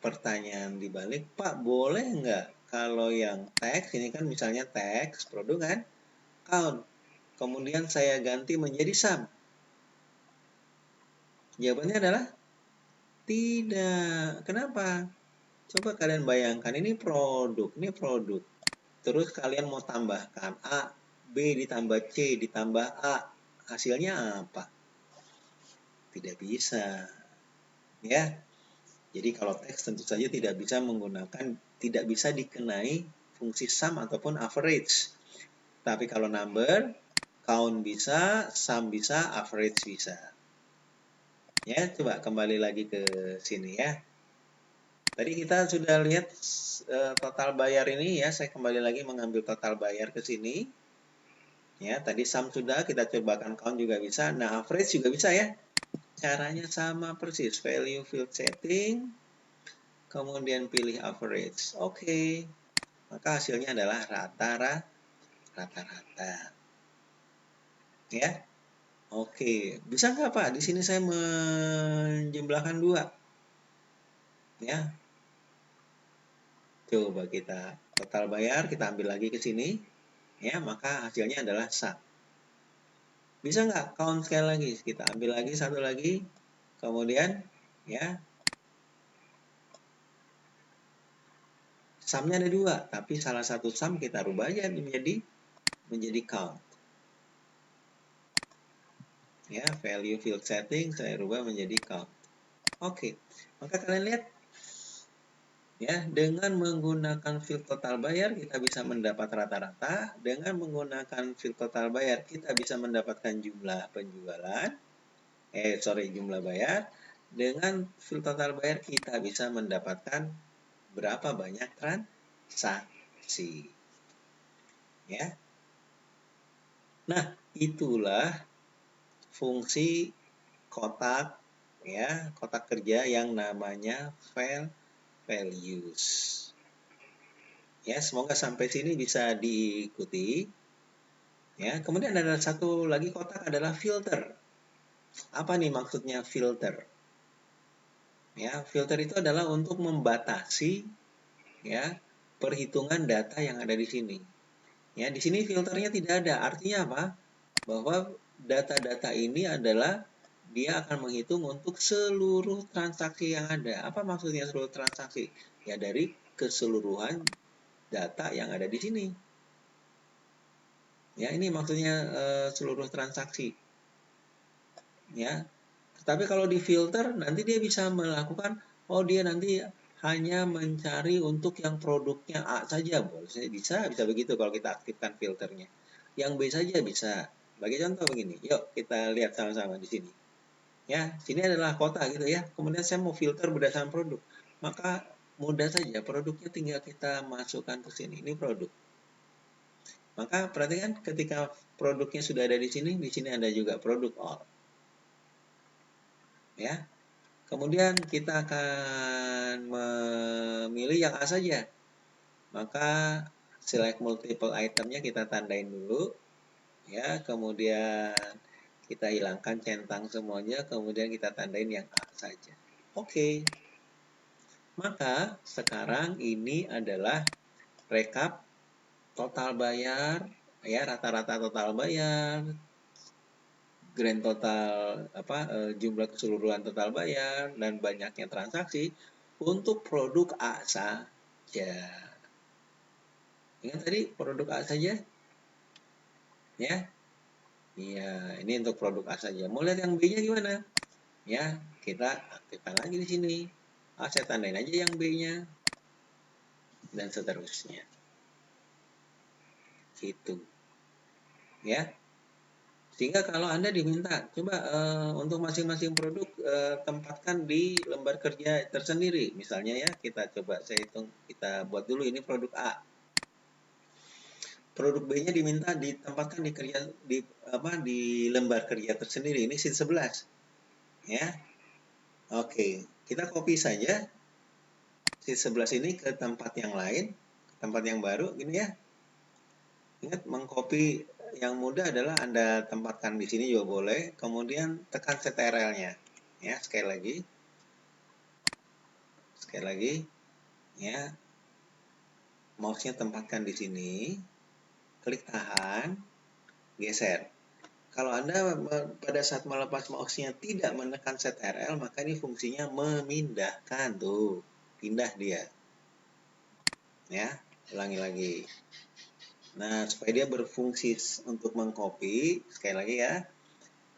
A: pertanyaan dibalik, Pak, boleh nggak kalau yang teks, ini kan misalnya teks, produk kan? Count. Kemudian saya ganti menjadi sum. Jawabannya adalah tidak. Kenapa? Coba kalian bayangkan, ini produk. Terus kalian mau tambahkan A, B ditambah C ditambah A. Hasilnya apa? Tidak bisa. Ya. Jadi kalau teks tentu saja tidak bisa dikenai fungsi sum ataupun average. Tapi kalau number, count bisa, sum bisa, average bisa. Ya, coba kembali lagi ke sini ya. Tadi kita sudah lihat total bayar ini ya. Saya kembali lagi mengambil total bayar ke sini. Ya, tadi sum sudah, kita cobakan count juga bisa. Nah, average juga bisa ya. Caranya sama persis, value field setting, kemudian pilih average. Oke, maka hasilnya adalah rata-rata. Ya, oke. Bisa nggak Pak? Di sini saya menjumlahkan 2. Ya, coba kita total bayar, kita ambil lagi ke sini. Ya, maka hasilnya adalah sum. Bisa nggak count sekali lagi? Kita ambil lagi satu lagi. Kemudian, ya, sumnya ada 2, tapi salah satu sum kita rubah aja menjadi count. Ya, value field setting saya rubah menjadi count. Oke, maka kalian lihat ya, dengan menggunakan field total bayar kita bisa mendapat rata-rata, dengan menggunakan field total bayar kita bisa mendapatkan jumlah penjualan, jumlah bayar, dengan field total bayar kita bisa mendapatkan berapa banyak transaksi. Ya. Nah, itulah fungsi kotak ya, kotak kerja yang namanya values. Ya, semoga sampai sini bisa diikuti. Ya, kemudian ada satu lagi kotak adalah filter. Apa nih maksudnya filter? Ya, filter itu adalah untuk membatasi ya perhitungan data yang ada di sini. Ya, di sini filternya tidak ada. Artinya apa? Bahwa data-data ini adalah dia akan menghitung untuk seluruh transaksi yang ada. Apa maksudnya seluruh transaksi? Ya, dari keseluruhan data yang ada di sini. Ya, ini maksudnya seluruh transaksi. Ya. Tetapi kalau di filter nanti dia bisa melakukan dia nanti hanya mencari untuk yang produknya A saja. Bisa begitu kalau kita aktifkan filternya. Yang B saja bisa. Bagi contoh begini. Yuk kita lihat sama-sama di sini. Ya, sini adalah kota gitu ya. Kemudian saya mau filter berdasarkan produk. Maka mudah saja produknya tinggal kita masukkan ke sini. Ini produk. Maka perhatikan ketika produknya sudah ada di sini ada juga produk all. Ya. Kemudian kita akan memilih yang A saja. Maka select multiple itemnya kita tandain dulu. Ya, kemudian kita hilangkan centang semuanya, kemudian kita tandain yang A saja. Oke. Maka sekarang ini adalah rekap total bayar, ya rata-rata total bayar, grand total jumlah keseluruhan total bayar dan banyaknya transaksi untuk produk A saja. Ingat tadi produk A saja? Ya. Iya, ini untuk produk A saja. Mau lihat yang B-nya gimana? Ya, kita aktifkan lagi di sini. Saya tandain aja yang B-nya dan seterusnya. Gitu. Ya. Sehingga kalau Anda diminta, coba untuk masing-masing produk tempatkan di lembar kerja tersendiri. Misalnya ya, kita coba saya hitung, kita buat dulu ini produk A. Produk B-nya diminta ditempatkan di lembar kerja tersendiri. Ini sheet 11. Ya. Oke, kita copy saja sheet 11 ini ke tempat yang lain, ke tempat yang baru gini ya. Ingat mengcopy yang mudah adalah Anda tempatkan di sini juga boleh, kemudian tekan CTRL-nya. Ya, sekali lagi, ya, mouse-nya tempatkan di sini, klik tahan, geser. Kalau Anda pada saat melepas mouse-nya tidak menekan CTRL, maka ini fungsinya memindahkan tuh, pindah dia. Ya, ulangi lagi. Nah, supaya dia berfungsi untuk mengcopy, sekali lagi ya,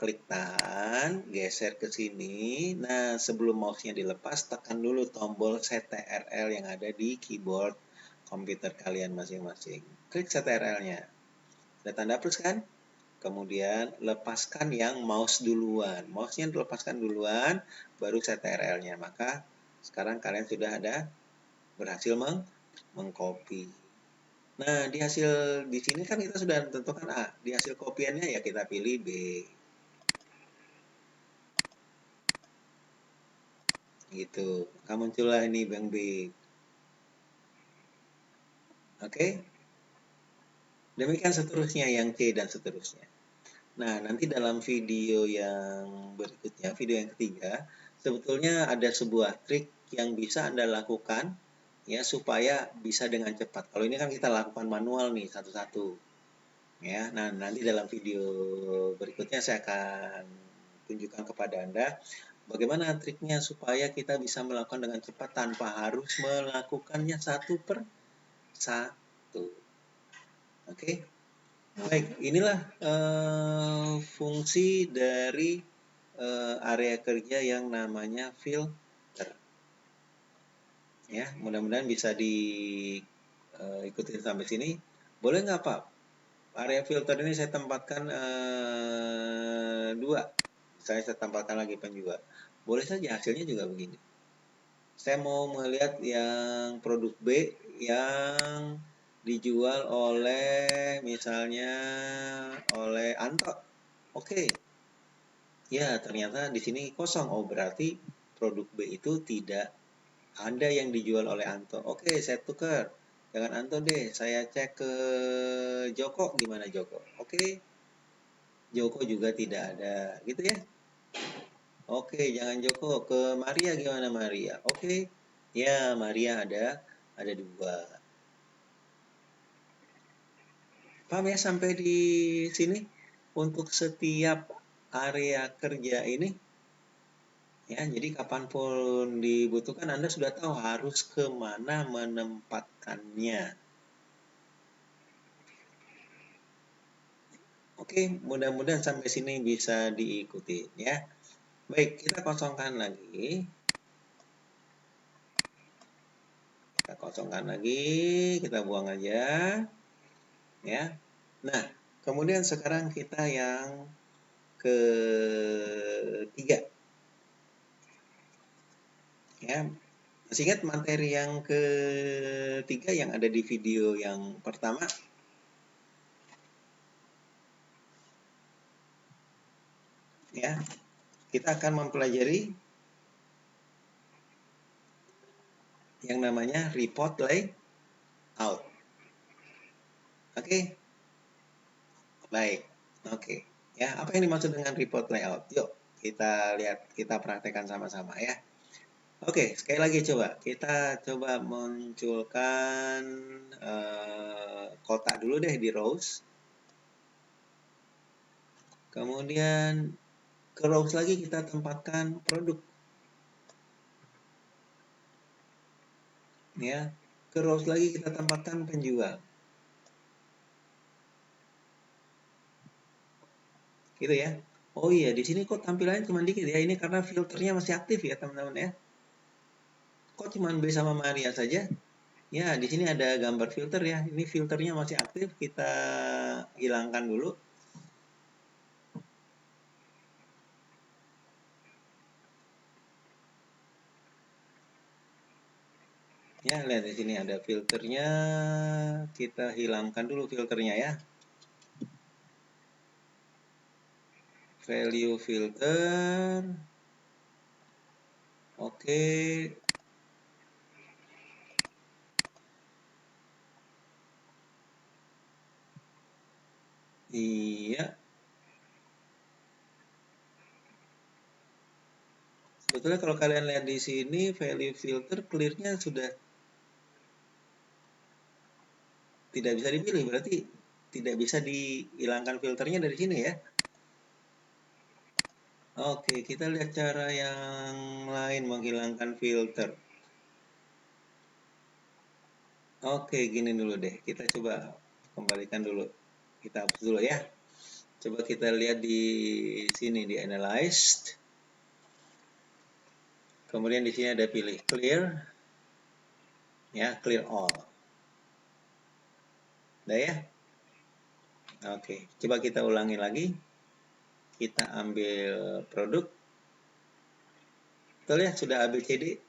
A: klik tahan, geser ke sini. Nah, sebelum mouse-nya dilepas, tekan dulu tombol CTRL yang ada di keyboard komputer kalian masing-masing. Klik CTRL-nya. Ada tanda plus kan? Kemudian lepaskan yang mouse duluan. Mouse-nya dilepaskan duluan, baru CTRL-nya. Maka sekarang kalian sudah berhasil mengcopy. Nah, di sini kan kita sudah tentukan A. Di hasil kopiannya ya kita pilih B. gitu. Maka muncullah ini Bank B. Oke. Demikian seterusnya yang C dan seterusnya. Nah, nanti dalam video yang berikutnya, video yang ketiga, sebetulnya ada sebuah trik yang bisa Anda lakukan ya supaya bisa dengan cepat. Kalau ini kan kita lakukan manual nih satu-satu. Ya, nah nanti dalam video berikutnya saya akan tunjukkan kepada Anda bagaimana triknya supaya kita bisa melakukan dengan cepat tanpa harus melakukannya satu per satu. Oke. Baik, inilah fungsi dari area kerja yang namanya filter. Ya, mudah-mudahan bisa diikuti sampai sini. Boleh nggak Pak? Area filter ini saya tempatkan dua. Saya tempatkan lagi penjual. Boleh saja hasilnya juga begini. Saya mau melihat yang produk B yang dijual oleh misalnya oleh Anto. Oke. Ya, ternyata di sini kosong. Oh, berarti produk B itu tidak ada yang dijual oleh Anto. Oke, saya tukar. Jangan Anto deh, saya cek ke Joko. Gimana Joko? Oke, Joko juga tidak ada. Gitu ya. Oke, jangan Joko. Ke Maria gimana Maria? Oke. Ya, Maria ada dua. Paham ya sampai di sini? Untuk setiap area kerja ini, ya, jadi kapanpun dibutuhkan Anda sudah tahu harus kemana menempatkannya. Oke, mudah-mudahan sampai sini bisa diikuti ya. Baik, kita kosongkan lagi. Kita buang aja. Ya. Nah, kemudian sekarang kita yang ketiga. Ya, masih ingat materi yang ketiga yang ada di video yang pertama? Ya, kita akan mempelajari yang namanya report layout. Oke, baik. Oke, ya apa yang dimaksud dengan report layout? Yuk kita lihat, kita praktekkan sama-sama ya. Oke, sekali lagi kita coba munculkan kotak dulu deh di rows. Kemudian ke rows lagi kita tempatkan produk. Ya, ke rows lagi kita tempatkan penjual. Gitu ya. Oh iya, di sini kok tampilannya cuma dikit ya. Ini karena filternya masih aktif ya, teman-teman ya. Kok cuma B sama Maria saja? Ya, di sini ada gambar filter ya. Ini filternya masih aktif, kita hilangkan dulu. Ya, lihat di sini ada filternya. Kita hilangkan dulu filternya ya. Value filter. Oke. Iya. Sebetulnya kalau kalian lihat di sini value filter clear-nya sudah tidak bisa dipilih, berarti tidak bisa dihilangkan filternya dari sini ya. Oke, kita lihat cara yang lain menghilangkan filter. Oke, gini dulu deh. Kita coba kembalikan dulu. Kita hapus dulu ya. Coba kita lihat di sini di analyzed. Kemudian di sini ada pilih clear. Ya, clear all. Udah ya? Oke, coba kita ulangi lagi. Kita ambil produk. Betul ya, sudah ABCD.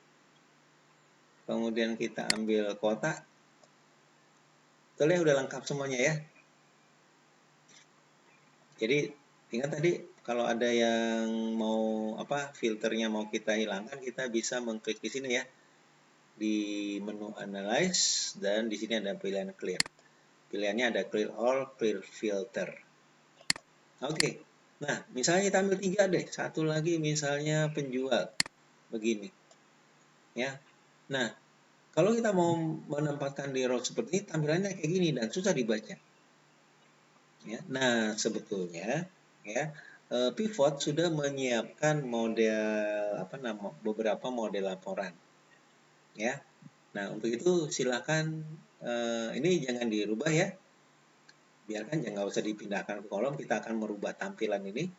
A: Kemudian kita ambil kotak. Betul ya, udah lengkap semuanya ya. Jadi ingat tadi kalau ada yang mau filternya mau kita hilangkan, kita bisa mengklik di sini ya, di menu analyze, dan di sini ada pilihan clear. Pilihannya ada clear all, clear filter. Oke. Nah, misalnya kita ambil 3 deh. Satu lagi misalnya penjual. Begini. Ya. Nah, kalau kita mau menempatkan di row seperti ini, tampilannya kayak gini dan susah dibaca. Ya. Nah, sebetulnya ya, Pivot sudah menyiapkan beberapa model laporan. Ya. Nah, untuk itu silakan ini jangan dirubah ya. Biarkan, jangan usah dipindahkan ke kolom, kita akan merubah tampilan ini.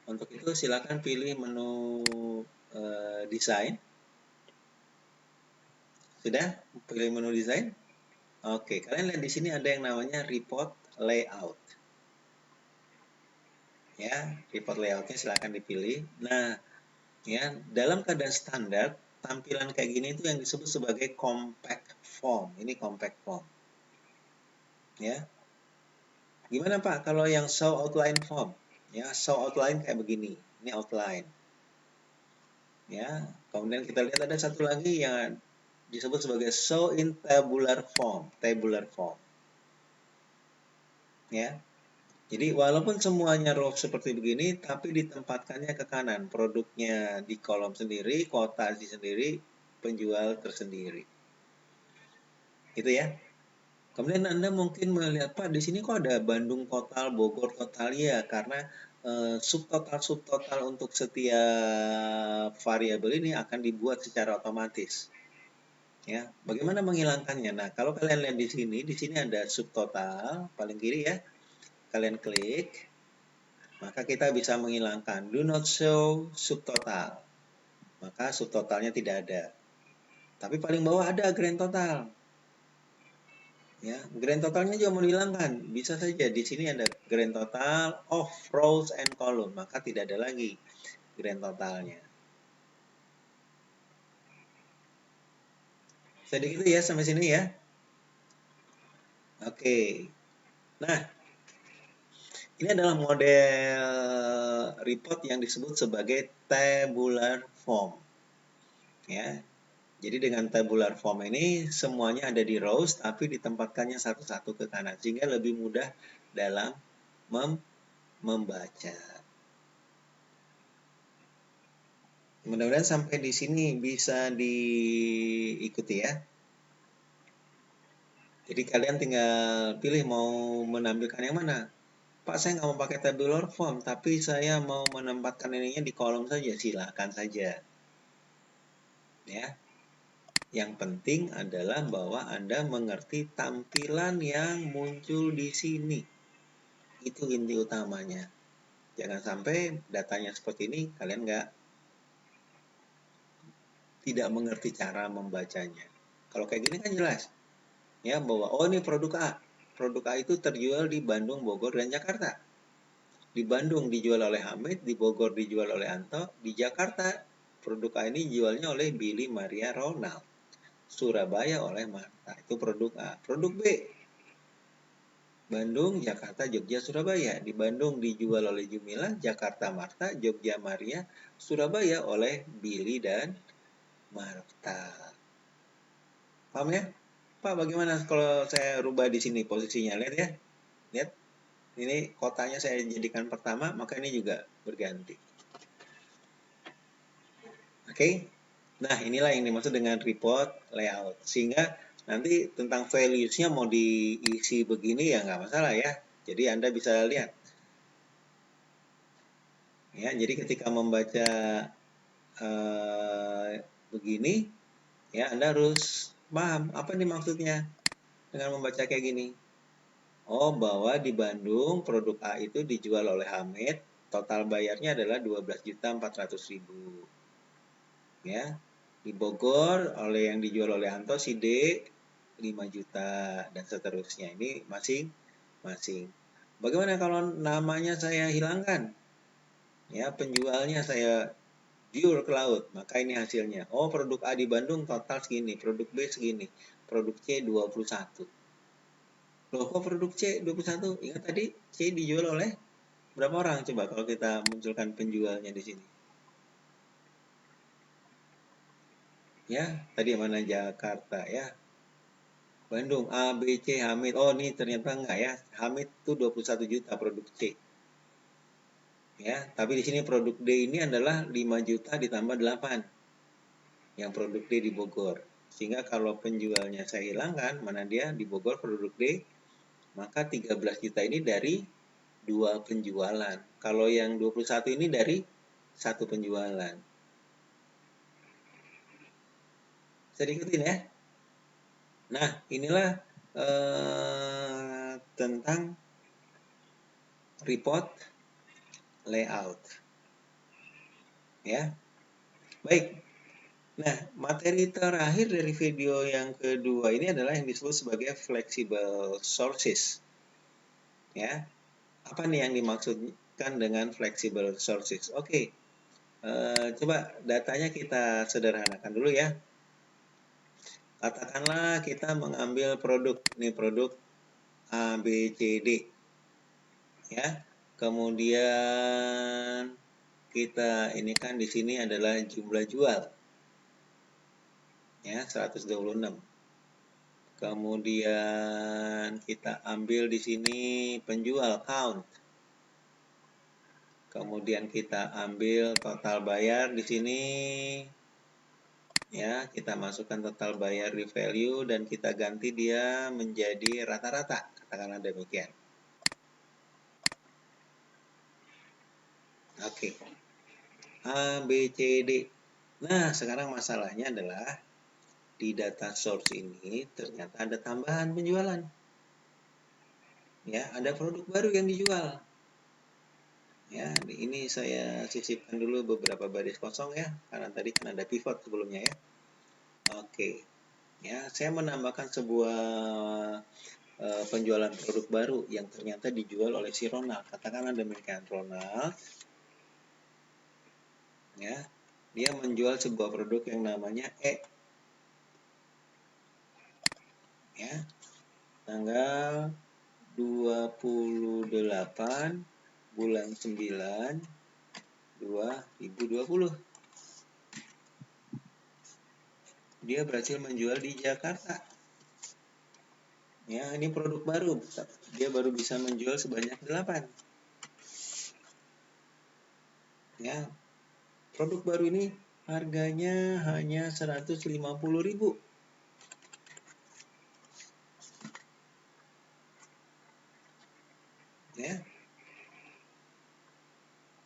A: Untuk itu silakan pilih menu desain. Sudah pilih menu desain? Oke, kalian lihat di sini ada yang namanya report layout. Ya, report layoutnya silakan dipilih. Nah, ya, dalam keadaan standar, tampilan kayak gini itu yang disebut sebagai compact form. Ini compact form. Ya. Gimana Pak kalau yang show outline form? Ya, show outline kayak begini. Ini outline. Ya, kemudian kita lihat ada satu lagi yang disebut sebagai show in tabular form. Tabular form. Ya. Jadi walaupun semuanya row seperti begini, tapi ditempatkannya ke kanan. Produknya di kolom sendiri, kuotasi sendiri, penjual tersendiri. Gitu ya. Kemudian Anda mungkin melihat, Pak, di sini kok ada Bandung total, Bogor total. Ya, karena subtotal untuk setiap variabel ini akan dibuat secara otomatis. Ya, bagaimana menghilangkannya? Nah, kalau kalian lihat di sini ada subtotal paling kiri ya. Kalian klik, maka kita bisa menghilangkan do not show subtotal. Maka subtotalnya tidak ada. Tapi paling bawah ada grand total. Ya, grand totalnya juga mau dihilangkan. Bisa saja di sini ada grand total of rows and column, maka tidak ada lagi grand totalnya. Sedikit ya sampai sini ya. Oke. Nah, ini adalah model report yang disebut sebagai tabular form. Ya. Jadi dengan tabular form ini semuanya ada di rows tapi ditempatkannya satu-satu ke kanan sehingga lebih mudah dalam membaca. Mudah-mudahan sampai di sini bisa diikuti ya. Jadi kalian tinggal pilih mau menampilkan yang mana. Pak, saya nggak mau pakai tabular form, tapi saya mau menempatkan ininya di kolom saja. Silakan saja. Ya. Yang penting adalah bahwa Anda mengerti tampilan yang muncul di sini. Itu inti utamanya. Jangan sampai datanya seperti ini, kalian tidak mengerti cara membacanya. Kalau kayak gini kan jelas. Ya, bahwa oh ini produk A. Produk A itu terjual di Bandung, Bogor, dan Jakarta. Di Bandung dijual oleh Hamid, di Bogor dijual oleh Anto, di Jakarta produk A ini dijualnya oleh Billy, Maria, Ronald. Surabaya oleh Marta. Itu produk A. Produk B, Bandung, Jakarta, Jogja, Surabaya. Di Bandung dijual oleh Jumila, Jakarta Marta, Jogja Maria, Surabaya oleh Billy dan Marta. Paham ya? Pak, bagaimana kalau saya rubah di sini posisinya? Lihat ya. Lihat. Ini kotanya saya jadikan pertama, maka ini juga berganti. Oke. Nah, inilah yang dimaksud dengan report layout. Sehingga nanti tentang values-nya mau diisi begini ya nggak masalah ya. Jadi Anda bisa lihat. Ya, jadi ketika membaca begini, ya Anda harus paham apa nih maksudnya dengan membaca kayak gini. Oh, bahwa di Bandung produk A itu dijual oleh Hamid, total bayarnya adalah 12.400.000. Ya. Di Bogor oleh yang dijual oleh Anto si D 5 juta dan seterusnya. Ini masing-masing. Bagaimana kalau namanya saya hilangkan? Ya, penjualnya saya view ke laut, maka ini hasilnya. Oh, produk A di Bandung total segini, produk B segini, produk C 21. Loh, kok produk C 21? Ingat tadi C dijual oleh berapa orang? Coba kalau kita munculkan penjualnya di sini. Ya, tadi mana Jakarta ya. Bandung, A, B, C, Hamid. Oh, ini ternyata enggak ya. Hamid itu 21 juta produk C. Ya, tapi di sini produk D ini adalah 5 juta ditambah 8 yang produk D di Bogor. Sehingga kalau penjualnya saya hilangkan, mana dia di Bogor produk D, maka 13 juta ini dari dua penjualan. Kalau yang 21 ini dari satu penjualan. Bisa diikutin ya? Nah, inilah tentang report layout. Ya, baik. Nah, materi terakhir dari video yang kedua ini adalah yang disebut sebagai flexible sources. Ya, apa nih yang dimaksudkan dengan flexible sources? Oke, coba datanya kita sederhanakan dulu ya. Katakanlah kita mengambil produk, nih produk A, B, C, D. Ya, kemudian kita ini kan di sini adalah jumlah jual. Ya, 126. Kemudian kita ambil di sini penjual count. Kemudian kita ambil total bayar di sini. Ya, kita masukkan total bayar di value dan kita ganti dia menjadi rata-rata. Katakanlah demikian. Oke. A, B, C, D. Nah, sekarang masalahnya adalah di data source ini ternyata ada tambahan penjualan. Ya, ada produk baru yang dijual. Ya, ini saya sisipkan dulu beberapa baris kosong ya, karena tadi kan ada pivot sebelumnya ya. Oke. Ya, saya menambahkan sebuah penjualan produk baru yang ternyata dijual oleh si Ronald. Katakanlah demikian, Ronald. Ya, dia menjual sebuah produk yang namanya E. Ya, tanggal 28 bulan 9 2020. Dia berhasil menjual di Jakarta. Ya, ini produk baru. Dia baru bisa menjual sebanyak 8. Ya, produk baru ini harganya hanya 150.000. Ya.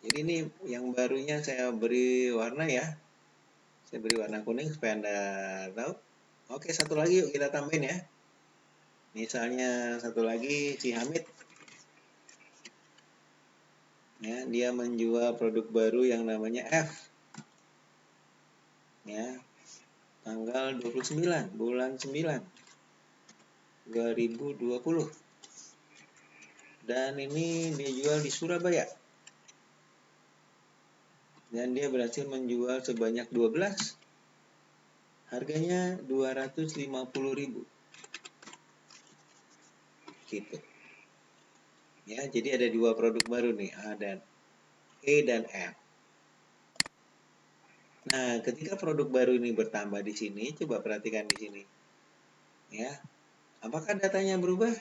A: Jadi ini yang barunya saya beri warna ya. Saya beri warna kuning supaya Anda tahu. Oke, satu lagi yuk kita tambahin ya. Misalnya satu lagi si Hamid. Ya, dia menjual produk baru yang namanya F. Ya. Tanggal 29 bulan 9 2020. Dan ini dia jual di Surabaya. Dan dia berhasil menjual sebanyak 12. Harganya 250.000. Gitu. Ya, jadi ada dua produk baru nih, A dan E dan F. Nah, ketika produk baru ini bertambah di sini, coba perhatikan di sini. Ya. Apakah datanya berubah?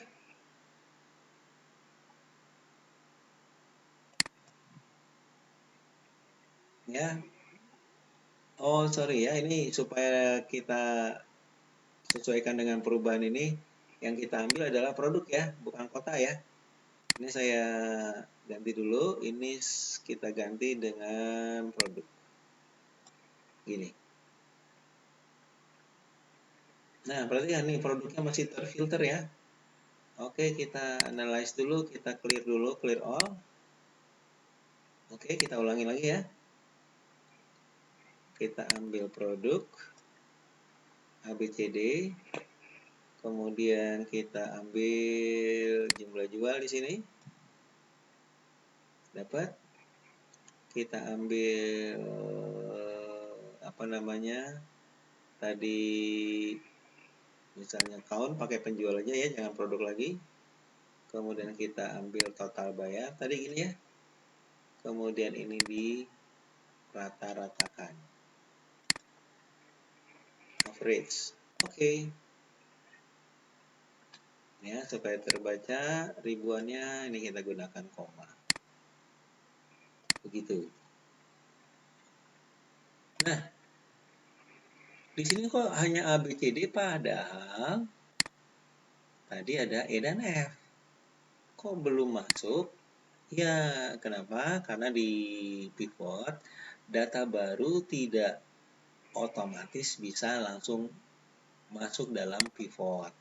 A: Ya. Oh, sorry ya, ini supaya kita sesuaikan dengan perubahan ini, yang kita ambil adalah produk ya, bukan kota ya. Ini saya ganti dulu, ini kita ganti dengan produk. Gini. Nah, perhatikan nih produknya masih terfilter ya. Oke, kita analyze dulu, kita clear dulu, clear all. Oke, kita ulangi lagi ya. Kita ambil produk ABCD, kemudian kita ambil jumlah jual di sini, dapat. Kita ambil apa namanya tadi, misalnya count, pakai penjual aja ya, jangan produk lagi. Kemudian kita ambil total bayar tadi gini ya. Kemudian ini di rata-ratakan. average. Oke. Ya, supaya terbaca ribuannya ini kita gunakan koma. Begitu. Nah, di sini kok hanya A, B, C, D, padahal tadi ada E dan F. Kok belum masuk? Ya, kenapa? Karena di pivot, data baru tidak otomatis bisa langsung masuk dalam pivot.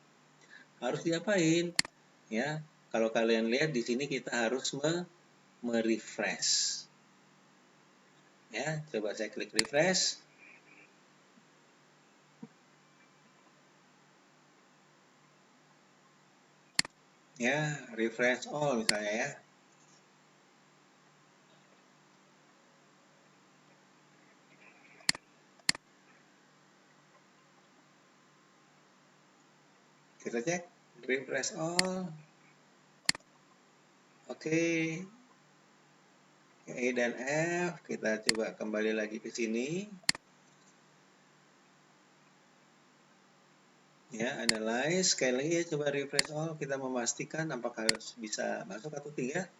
A: Harus diapain? Ya, kalau kalian lihat di sini kita harus merefresh. Ya, coba saya klik refresh. Ya, refresh all misalnya ya. Kita cek refresh all. Oke. E dan F, kita coba kembali lagi ke sini. Ya, analyze. Sekali lagi ya, coba refresh all. Kita memastikan apakah bisa masuk atau tidak.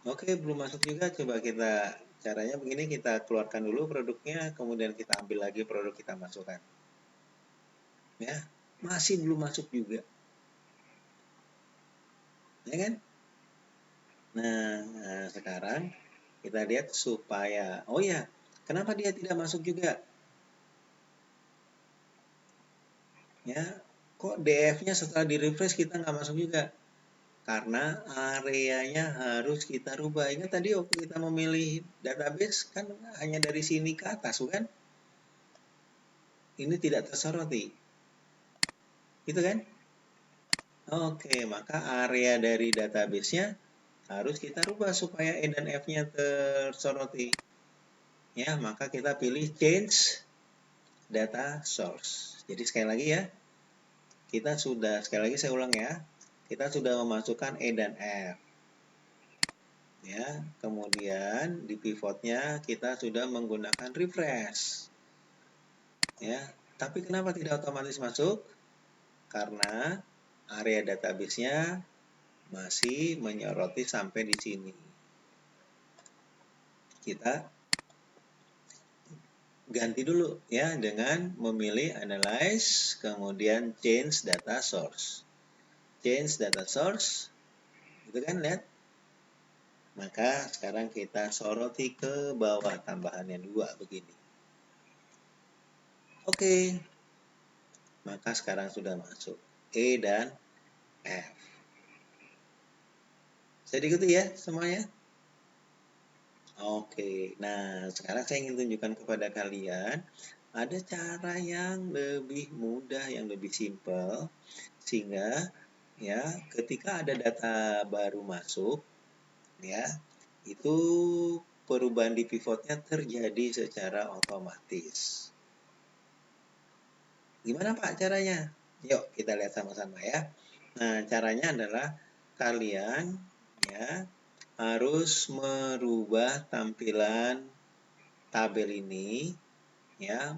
A: Oke, belum masuk juga. Coba kita, caranya begini, kita keluarkan dulu produknya, kemudian kita ambil lagi produk kita masukkan. Ya, masih belum masuk juga. Ya kan? Nah, sekarang kita lihat supaya, oh ya, kenapa dia tidak masuk juga? Ya, kok DF-nya setelah di-refresh kita nggak masuk juga? Karena areanya harus kita rubah. Ingat tadi waktu kita memilih database kan hanya dari sini ke atas, bukan? Ini tidak tersoroti. Gitu kan? Oke, maka area dari database-nya harus kita rubah supaya E dan F-nya tersoroti. Ya, maka kita pilih change data source. Jadi sekali lagi ya, kita sudah, sekali lagi saya ulang ya, kita sudah memasukkan E dan F. Ya, kemudian di pivotnya kita sudah menggunakan refresh. Ya, tapi kenapa tidak otomatis masuk? Karena area database-nya masih menyoroti sampai di sini. Kita ganti dulu ya dengan memilih analyze, kemudian change data source. Change data source, itu kan lihat. Maka sekarang kita soroti ke bawah tambahannya 2 begini. Oke. Maka sekarang sudah masuk E dan F. Saya diikuti ya semuanya? Oke. Nah, sekarang saya ingin tunjukkan kepada kalian ada cara yang lebih mudah, yang lebih simpel sehingga ya ketika ada data baru masuk ya, itu perubahan di pivotnya terjadi secara otomatis. Gimana Pak caranya? Yuk kita lihat sama-sama ya. Nah, caranya adalah kalian ya harus merubah tampilan tabel ini ya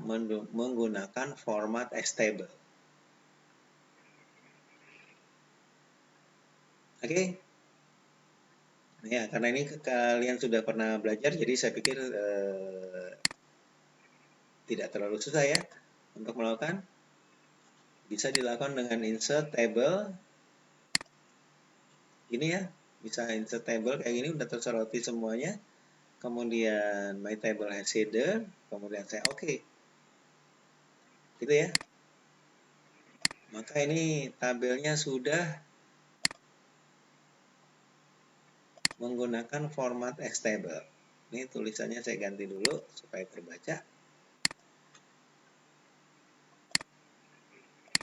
A: menggunakan format XTable. Oke? Ya, karena ini kalian sudah pernah belajar, jadi saya pikir tidak terlalu susah ya untuk melakukan. Bisa dilakukan dengan insert table. Ini ya, bisa insert table kayak gini, udah tersoroti semuanya. Kemudian my table has header, kemudian saya oke. Gitu ya. Maka ini tabelnya sudah menggunakan format XTable. Ini tulisannya saya ganti dulu supaya terbaca.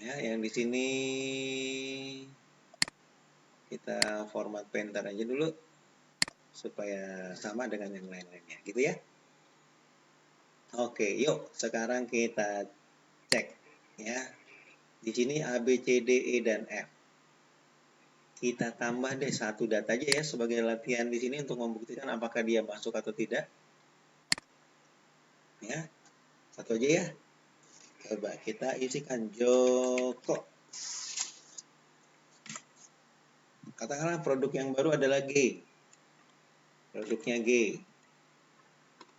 A: Ya, yang di sini kita format painter aja dulu supaya sama dengan yang lain-lainnya, gitu ya. Oke, yuk sekarang kita cek ya. Di sini A, B, C, D, E dan F. Kita tambah deh satu data aja ya sebagai latihan di sini untuk membuktikan apakah dia masuk atau tidak. Ya. Satu aja ya. Coba kita isikan Joko. Katakanlah produk yang baru adalah G. Produknya G.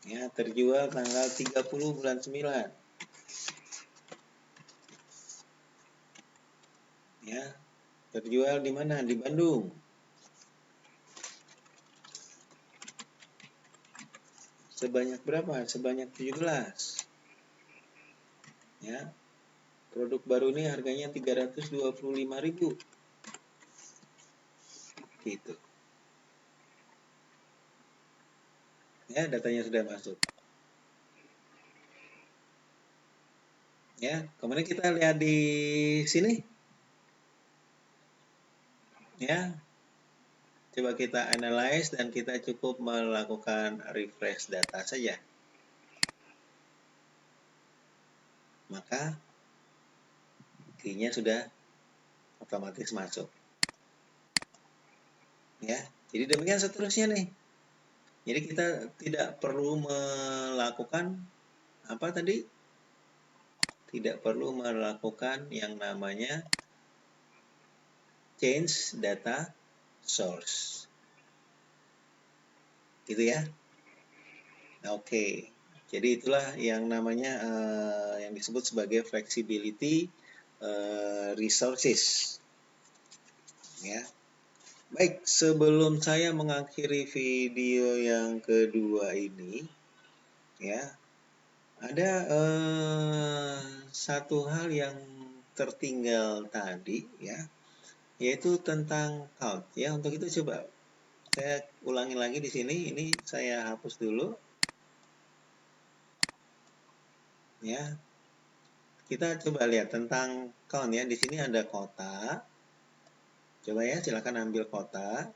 A: Ya, terjual tanggal 30 bulan 9. Ya, terjual di mana? Di Bandung. Sebanyak berapa? Sebanyak 17. Ya. Produk baru ini harganya 325.000. Gitu. Ya, datanya sudah masuk. Ya, kemudian kita lihat di sini. Ya. Coba kita analyze dan kita cukup melakukan refresh data saja. Maka key-nya sudah otomatis masuk. Ya, jadi demikian seterusnya nih. Jadi kita tidak perlu melakukan apa tadi? Tidak perlu melakukan yang namanya change data source. Gitu ya. Oke. Jadi itulah yang namanya yang disebut sebagai flexibility resources. Ya. Baik, sebelum saya mengakhiri video yang kedua ini, ya, ada satu hal yang tertinggal tadi, ya, yaitu tentang count. Ya, untuk itu coba saya ulangi lagi di sini. Ini saya hapus dulu. Ya, kita coba lihat tentang count ya. Di sini ada kota. Coba ya, silakan ambil kota.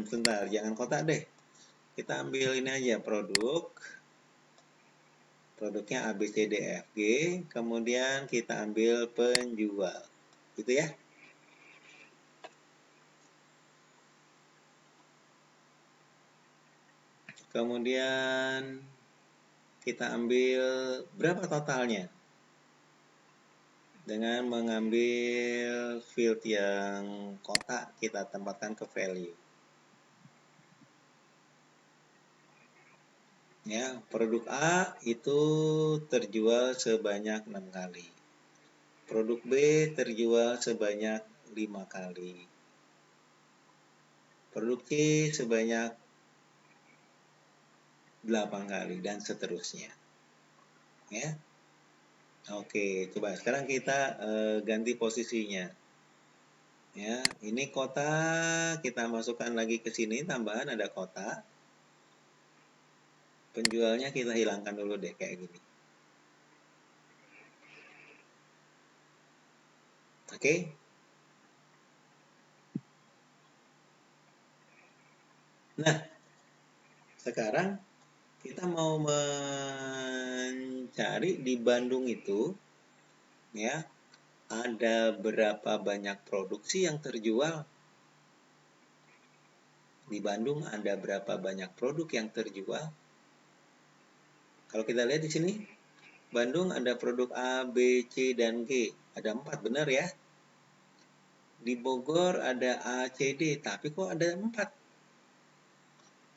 A: Sebentar, jangan kota deh. Kita ambil ini aja, produk. Produknya A, B, C, D, E, F, G. Kemudian kita ambil penjual. Gitu ya. Kemudian kita ambil berapa totalnya. Dengan mengambil field yang kota, kita tempatkan ke value. Ya, produk A itu terjual sebanyak 6 kali. Produk B terjual sebanyak 5 kali. Produk C sebanyak 8 kali dan seterusnya. Ya. Oke, coba sekarang kita ganti posisinya. Ya, ini kota kita masukkan lagi ke sini, tambahan ada kota. Penjualnya kita hilangkan dulu deh kayak gini. Oke. Nah, sekarang kita mau mencari di Bandung itu, ya, ada berapa banyak produksi yang terjual. Di Bandung ada berapa banyak produk yang terjual. Kalau kita lihat di sini, Bandung ada produk A, B, C, dan G. Ada 4, benar ya? Di Bogor ada A, C, D, tapi kok ada 4?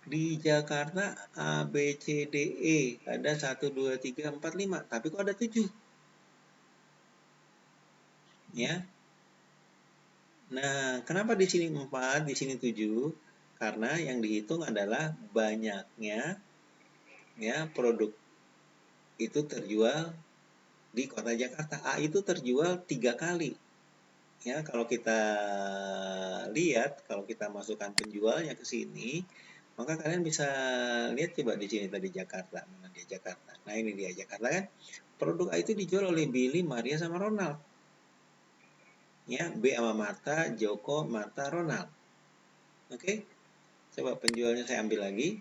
A: Di Jakarta A, B, C, D, E. Ada 1, 2, 3, 4, 5, tapi kok ada 7? Ya. Nah, kenapa di sini 4, di sini 7? Karena yang dihitung adalah banyaknya ya produk itu terjual di kota Jakarta. A itu terjual 3 kali. Ya, kalau kita lihat, kalau kita masukkan penjualnya ke sini, maka kalian bisa lihat coba di sini tadi Jakarta. Mana dia Jakarta? Nah, ini dia Jakarta kan. Produk A itu dijual oleh Billy, Maria, sama Ronald. Ya, B sama Marta, Joko, Marta, Ronald. Oke. Coba penjualnya saya ambil lagi.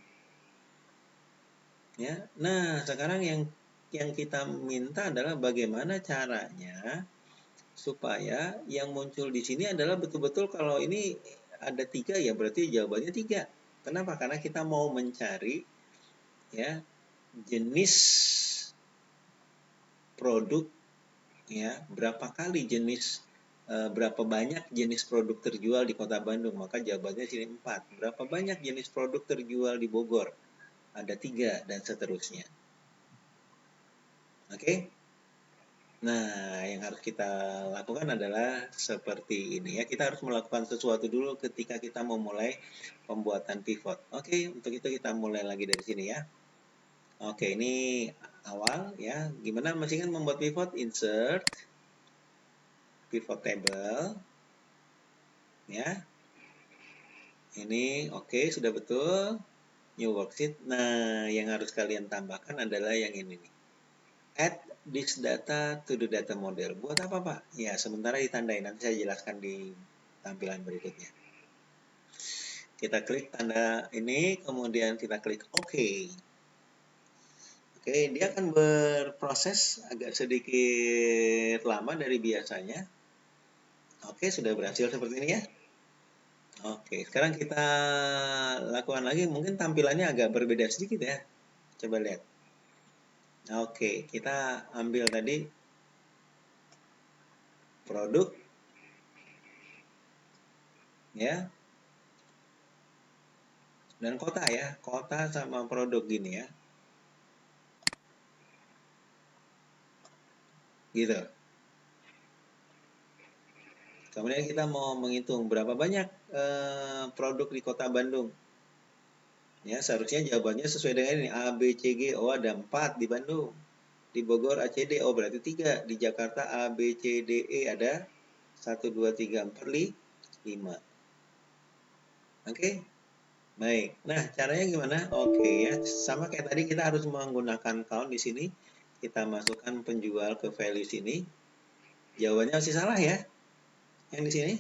A: Ya. Nah, sekarang yang kita minta adalah bagaimana caranya supaya yang muncul di sini adalah betul-betul kalau ini ada 3 ya berarti jawabannya 3. Kenapa? Karena kita mau mencari ya, jenis produk, ya, berapa banyak jenis produk terjual di Kota Bandung? Maka jawabannya sini 4. Berapa banyak jenis produk terjual di Bogor? Ada 3 dan seterusnya. Oke? Nah, yang harus kita lakukan adalah seperti ini ya. Kita harus melakukan sesuatu dulu ketika kita memulai pembuatan pivot. Oke, untuk itu kita mulai lagi dari sini ya. Oke, ini awal ya. Gimana masih kan membuat pivot? Insert, pivot table, ya. Ini oke, sudah betul. New worksheet. Nah, yang harus kalian tambahkan adalah yang ini nih. Add this data to the data model. Buat apa, Pak? Ya, sementara ditandai. Nanti saya jelaskan di tampilan berikutnya. Kita klik tanda ini, kemudian kita klik OK. Oke, dia akan berproses agak sedikit lama dari biasanya. Oke, sudah berhasil seperti ini ya. Oke, sekarang kita lakukan lagi. Mungkin tampilannya agak berbeda sedikit ya. Coba lihat. Oke, kita ambil tadi produk, ya, dan kota ya, kota sama produk gini ya, gitu. Kemudian kita mau menghitung berapa banyak produk di Kota Bandung. Ya, seharusnya jawabannya sesuai dengan ini. A, B, C, G. Oh, ada 4 di Bandung. Di Bogor A, C, D. Oh, berarti 3. Di Jakarta A, B, C, D, E ada 1, 2, 3, 4, 5. Oke? Baik. Nah, caranya gimana? Oke ya. Sama kayak tadi kita harus menggunakan count di sini. Kita masukkan penjual ke value sini. Jawabannya masih salah ya. Yang di sini.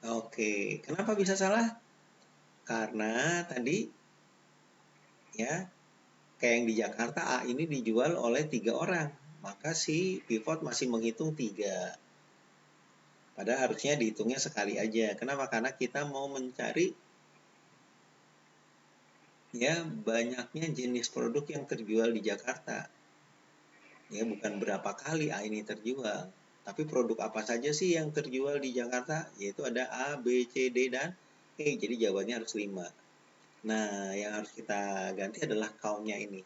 A: Oke. Kenapa bisa salah? Karena tadi ya, kayak yang di Jakarta A ini dijual oleh 3 orang. Maka si pivot masih menghitung 3. Padahal harusnya dihitungnya sekali aja. Kenapa? Karena kita mau mencari ya banyaknya jenis produk yang terjual di Jakarta. Ya, bukan berapa kali A ini terjual. Tapi produk apa saja sih yang terjual di Jakarta? Yaitu ada A, B, C, D, dan E. Jadi jawabannya harus 5. Nah, yang harus kita ganti adalah count-nya ini.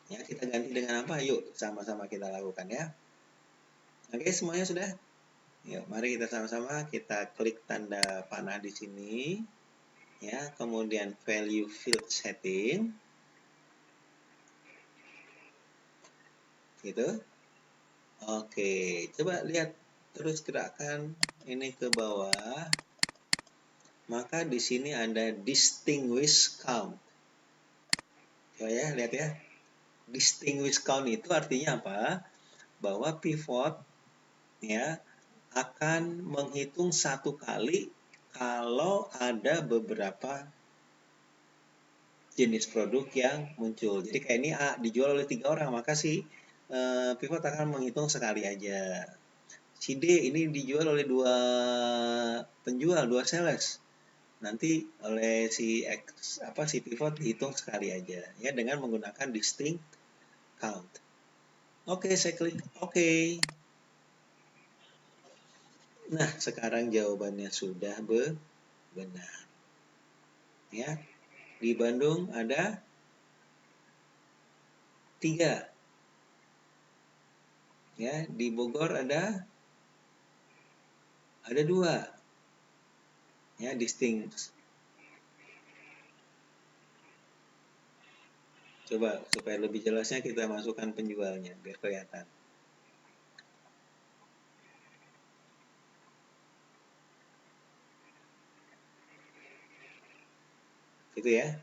A: Ya, kita ganti dengan apa? Yuk, sama-sama kita lakukan ya. Oke, semuanya sudah? Yuk, mari kita sama-sama kita klik tanda panah di sini. Ya, kemudian value field setting. Gitu. Oke, coba lihat terus gerakan ini ke bawah. Maka di sini ada distinguish count. Coba ya, lihat ya. Distinguish count itu artinya apa? Bahwa pivot ya akan menghitung 1 kali kalau ada beberapa jenis produk yang muncul. Jadi kayak ini A dijual oleh 3 orang, maka si pivot akan menghitung sekali aja. Si D ini dijual oleh 2 penjual, 2 sales. Nanti oleh si pivot dihitung sekali aja ya dengan menggunakan distinct count. Oke, saya klik oke. Nah, sekarang jawabannya sudah benar. Ya. Di Bandung ada 3. Ya, di Bogor ada 2. Ya, distinct. Coba supaya lebih jelasnya kita masukkan penjualnya biar kelihatan. Gitu ya.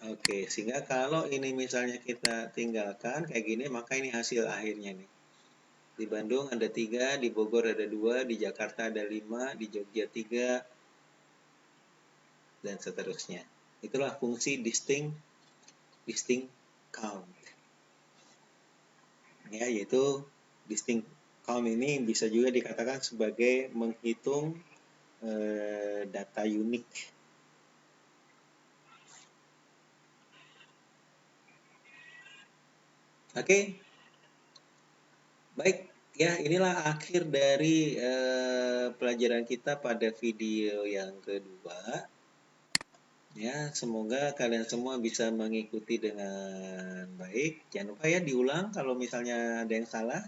A: Oke, sehingga kalau ini misalnya kita tinggalkan kayak gini, maka ini hasil akhirnya nih. Di Bandung ada 3, di Bogor ada 2, di Jakarta ada 5, di Jogja 3, dan seterusnya. Itulah fungsi distinct count. Ya, yaitu distinct count ini bisa juga dikatakan sebagai menghitung data unik. Oke, baik. Ya, inilah akhir dari pelajaran kita pada video yang kedua. Ya, semoga kalian semua bisa mengikuti dengan baik. Jangan lupa ya diulang kalau misalnya ada yang salah.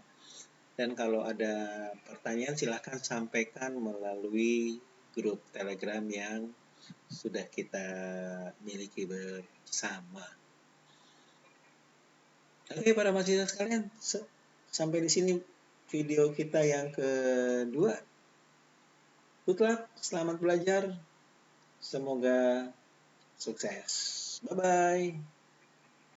A: Dan kalau ada pertanyaan silahkan sampaikan melalui grup Telegram yang sudah kita miliki bersama. Oke, para mahasiswa sekalian, sampai di sini video kita yang kedua. Good luck, selamat belajar. Semoga sukses. Bye-bye.